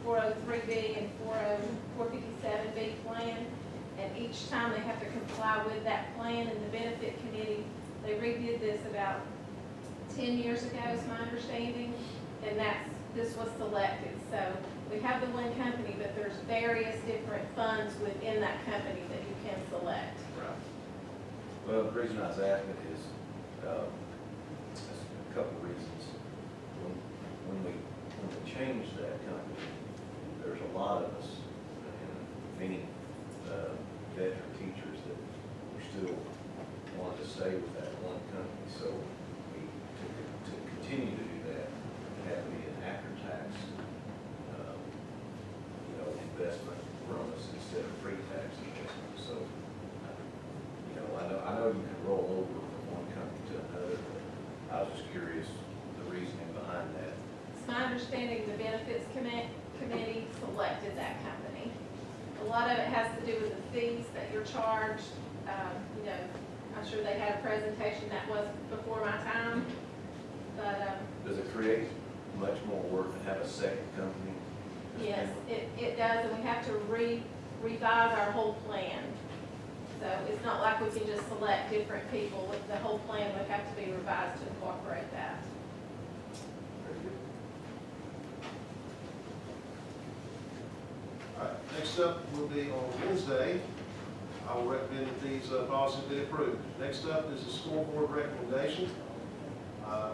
403B and 457B plan. And each time they have to comply with that plan, and the benefit committee, they redid this about 10 years ago, is my understanding, and this was selected. So we have the one company, but there's various different funds within that company that you can select. Right. Well, the reason I was asking is a couple of reasons. When we changed that company, there's a lot of us, and many veteran teachers that we still want to stay with that one company. So to continue to do that, it had to be an after-tax, investment from us instead of pre-tax investment. So, I know you can roll over from one company to another, but I was just curious the reasoning behind that. It's my understanding the benefits committee selected that company. A lot of it has to do with the fees that you're charged. I'm sure they had a presentation that was before my time, but. Does it create much more work to have a second company? Yes, it does, and we have to revise our whole plan. So it's not like we can just select different people. With the whole plan would have to be revised to incorporate that. Very good. All right, next up will be on Wednesday. I will recommend that these policies be approved. Next up is the scoreboard recommendation.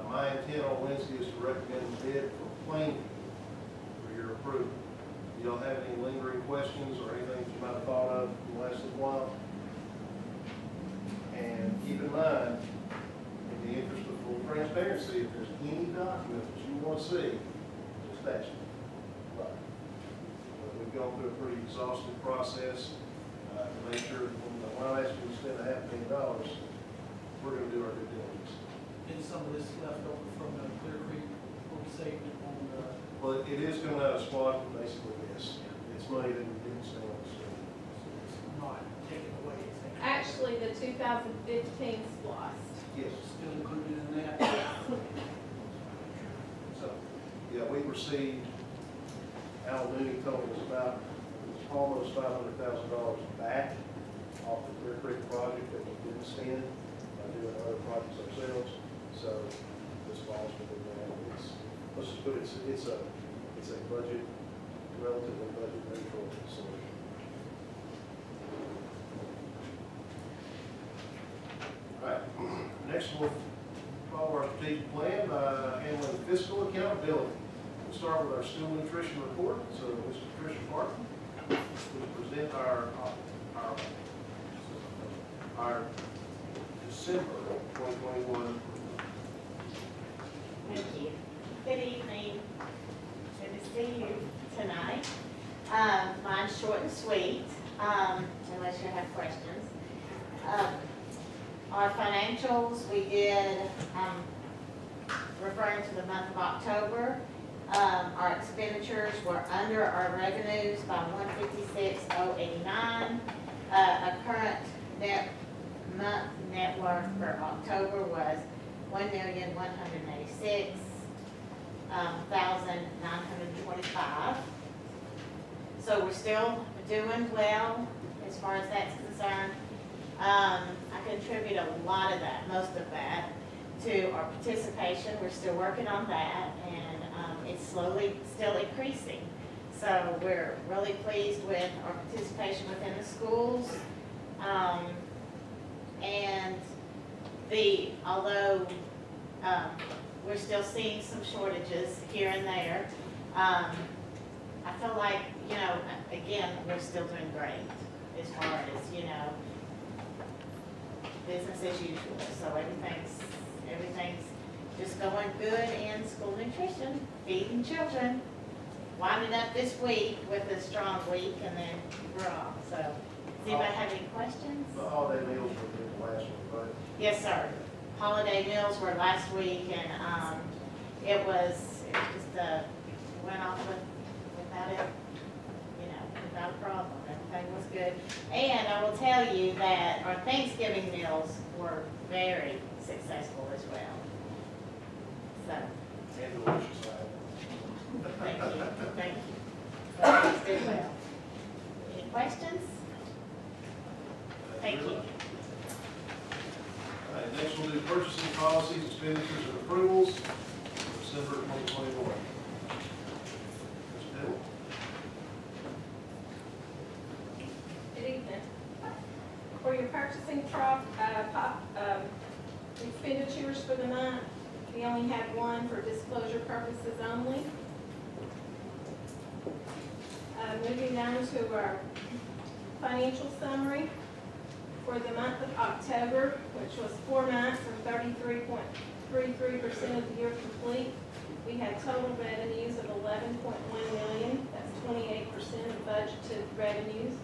My intent on Wednesday is to recommend a bid for plain for your approval. Do y'all have any lingering questions or anything that you might have thought of in the last little while? And keep in mind, in the interest of full transparency, if there's any document that you want to see, just ask me. But we've gone through a pretty exhaustive process to make sure that when I'm asking you to spend $500,000, we're going to do our due diligence. And some of this left over from the Clear Creek, what we saved on the. Well, it is coming out of squad, basically, yes. It's money that we didn't spend on the school. Not taken away, it's Actually, the 2015 splost. Yes. still included in that. So, yeah, we received, Al Mooney told us about almost $500,000 back off the Clear Creek project that we didn't spend by doing other projects ourselves. So this falls within that. Let's just put it, it's a budget, relatively budget neutral solution. All right, next we'll follow our strategic plan by handling fiscal accountability. We'll start with our school nutrition report. So Mr. Patricia Parton will present our December 2021. Thank you. Good evening. Good to see you tonight. Mine's short and sweet, unless you have questions. Our financials, we did referring to the month of October, our expenditures were under our revenues by $156,089. A current net worth for October was $1,186,925. So we're still doing well as far as that's concerned. I contribute a lot of that, most of that, to our participation. We're still working on that, and it's slowly still increasing. So we're really pleased with our participation within the schools. And although we're still seeing some shortages here and there, I feel like, again, we're still doing great as far as, business as usual. So everything's just going good in school nutrition, feeding children. Winding up this week with a strong week, and then we're off. So, does anybody have any questions? The holiday meals were good last week, right? Yes, sir. Holiday meals were last week, and it was just went off without it, without a problem. Everything was good. And I will tell you that our Thanksgiving meals were very successful as well. So. And delicious. Thank you. Thank you. But did well. Any questions? Thank you. All right, next we'll do purchasing policies, expenditures, and approvals for December 2021. Ms. Bill? Good evening. For your purchasing expenditures for the month, we only have one for disclosure purposes only. Moving down to our financial summary. For the month of October, which was 4 months or 33.33% of the year complete, we had total revenues of $11.1 million. That's 28% of budgeted revenues.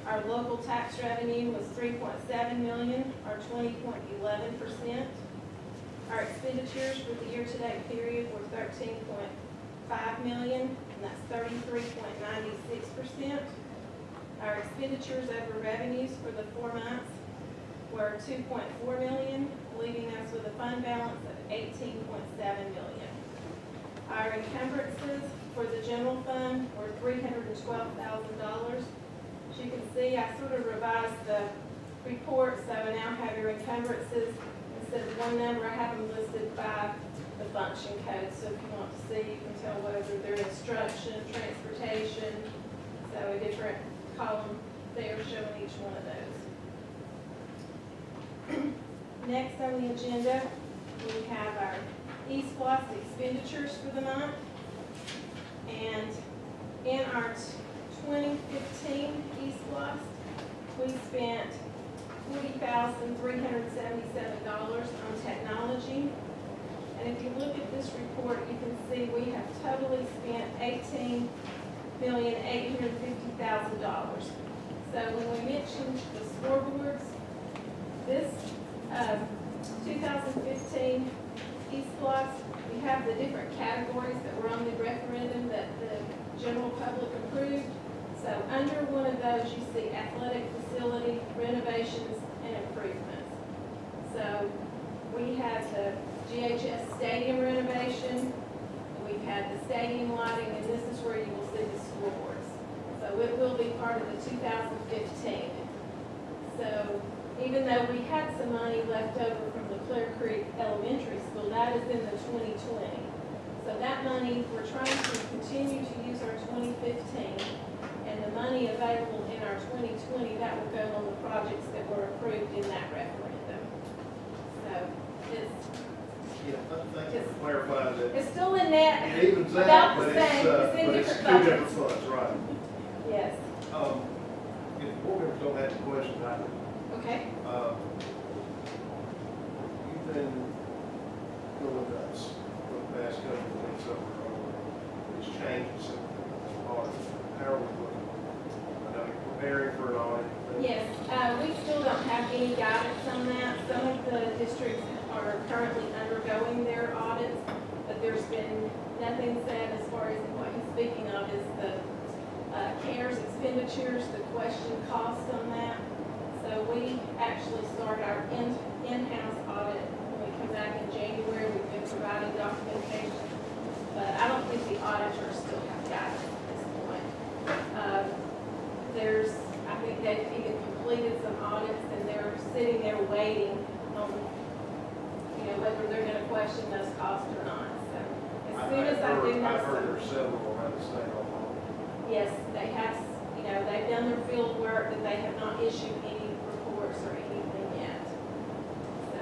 Our local tax revenue was $3.7 million, or 20.11%. Our expenditures for the year-to-date period were $13.5 million, and that's 33.96%. Our expenditures over revenues for the 4 months were $2.4 million, leaving us with a fund balance of $18.7 million. Our encumbrances for the general fund were $312,000. As you can see, I sort of revised the report, so I now have your encumbrances. Instead of one number, I have them listed by the function code. So if you want to see, you can tell whether they're instruction, transportation, so a different column there showing each one of those. Next on the agenda, we have our eSplosh expenditures for the month. And in our 2015 eSplosh, we spent $40,377 on technology. And if you look at this report, you can see we have totally spent $18,850,000. So when we mentioned the scoreboards, this 2015 eSplosh, we have the different categories that were on the referendum that the general public approved. So under one of those, you see athletic facility, renovations, and improvements. So we have the GHS stadium renovation, we've had the stadium lighting, and this is where you will see the scoreboards. So it will be part of the 2015. So even though we had some money left over from the Clear Creek Elementary School, that is in the 2020. So that money, we're trying to continue to use our 2015, and the money available in our 2020, that will go on the projects that were approved in that referendum. So it's Thank you for clarifying that. It's still in that, It evens about out, the but same, it's in it's different two different buckets. funds, right? Yes, If board members don't have any questions, okay. You've been going nuts for the past couple of weeks over these changes in audit. How are we looking? I know you're preparing for an audit. Yes, we still don't have any guidance on that. Some of the districts are currently undergoing their audits, There's been nothing said as far as what he's speaking of is the CARES expenditures, the question cost on that. So we actually start our in-house audit when we come back in January. We've been providing documentation, but I don't think the auditors still have got it at this point. I think they've even completed some audits and they're sitting there waiting on, whether they're gonna question those costs or not. So as soon as I do know I've heard some. there's several around the state already. Yes, they have, they've done their field work, but they have not issued any reports or anything yet. So,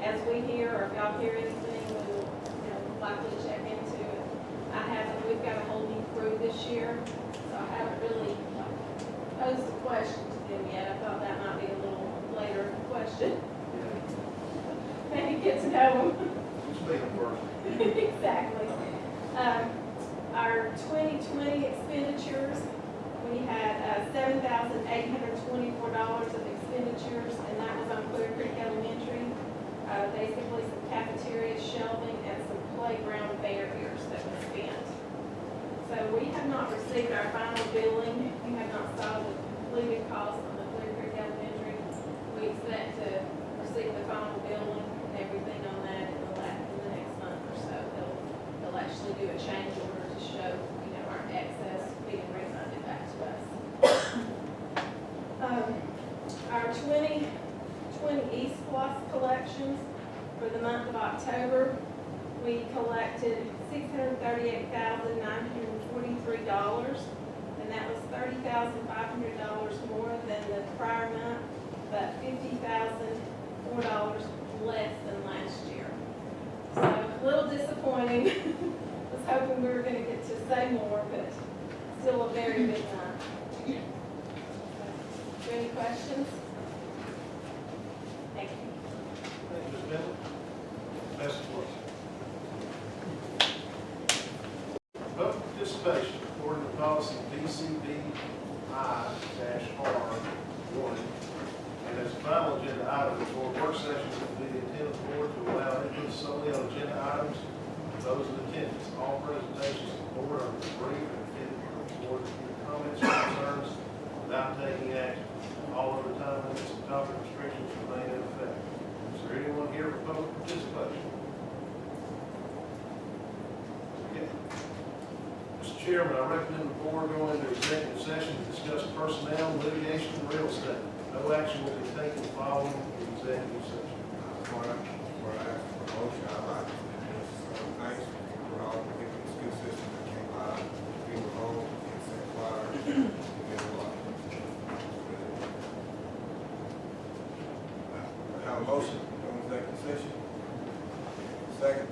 as we hear, or if y'all hear anything, we will, likely check into it. We've got a whole new crew this year, so I haven't really posed a question to them yet. I thought that might be a little later question. Maybe get to know them. Speaking first. Exactly. Our 2020 expenditures, we had $7,824 of expenditures, and that was on Clear Creek Elementary. Basically some cafeteria shelving and some playground barriers that were spent. So we have not received our final billing. We have not saw the completed cost on the Clear Creek Elementary. We expect to receive the final billing and everything on that in the next month or so. They'll actually do a change order to show, our excess being refunded back to us. Our 2020 East Plus collections for the month of October, we collected $638,943, and that was $30,500 more than the prior month, but $50,004 less than last year. So a little disappointing. Was hoping we were going to get to say more, but still a very big month. Any questions? Thank you. Thank you, Ms. Miller. Best question. Public participation, according to policy BCBI-R1, and as a final agenda item before work sessions, it will be the intent of the board to allow input solely on agenda items. Those in attendance, all presentations to the board are brief and intended for the board to give comments or concerns without taking action. All other time limits and topic restrictions remain in effect. Is there anyone here for public participation? Okay. Mr. Chairman, I recommend the board go into executive session to discuss personnel, litigation, and real estate. No action will be taken following the executive session. For I ask for a motion, I'd like to thanks for all the people in the school system that came by, people home, and set fire, and get a lot. I have a motion on executive session. Second.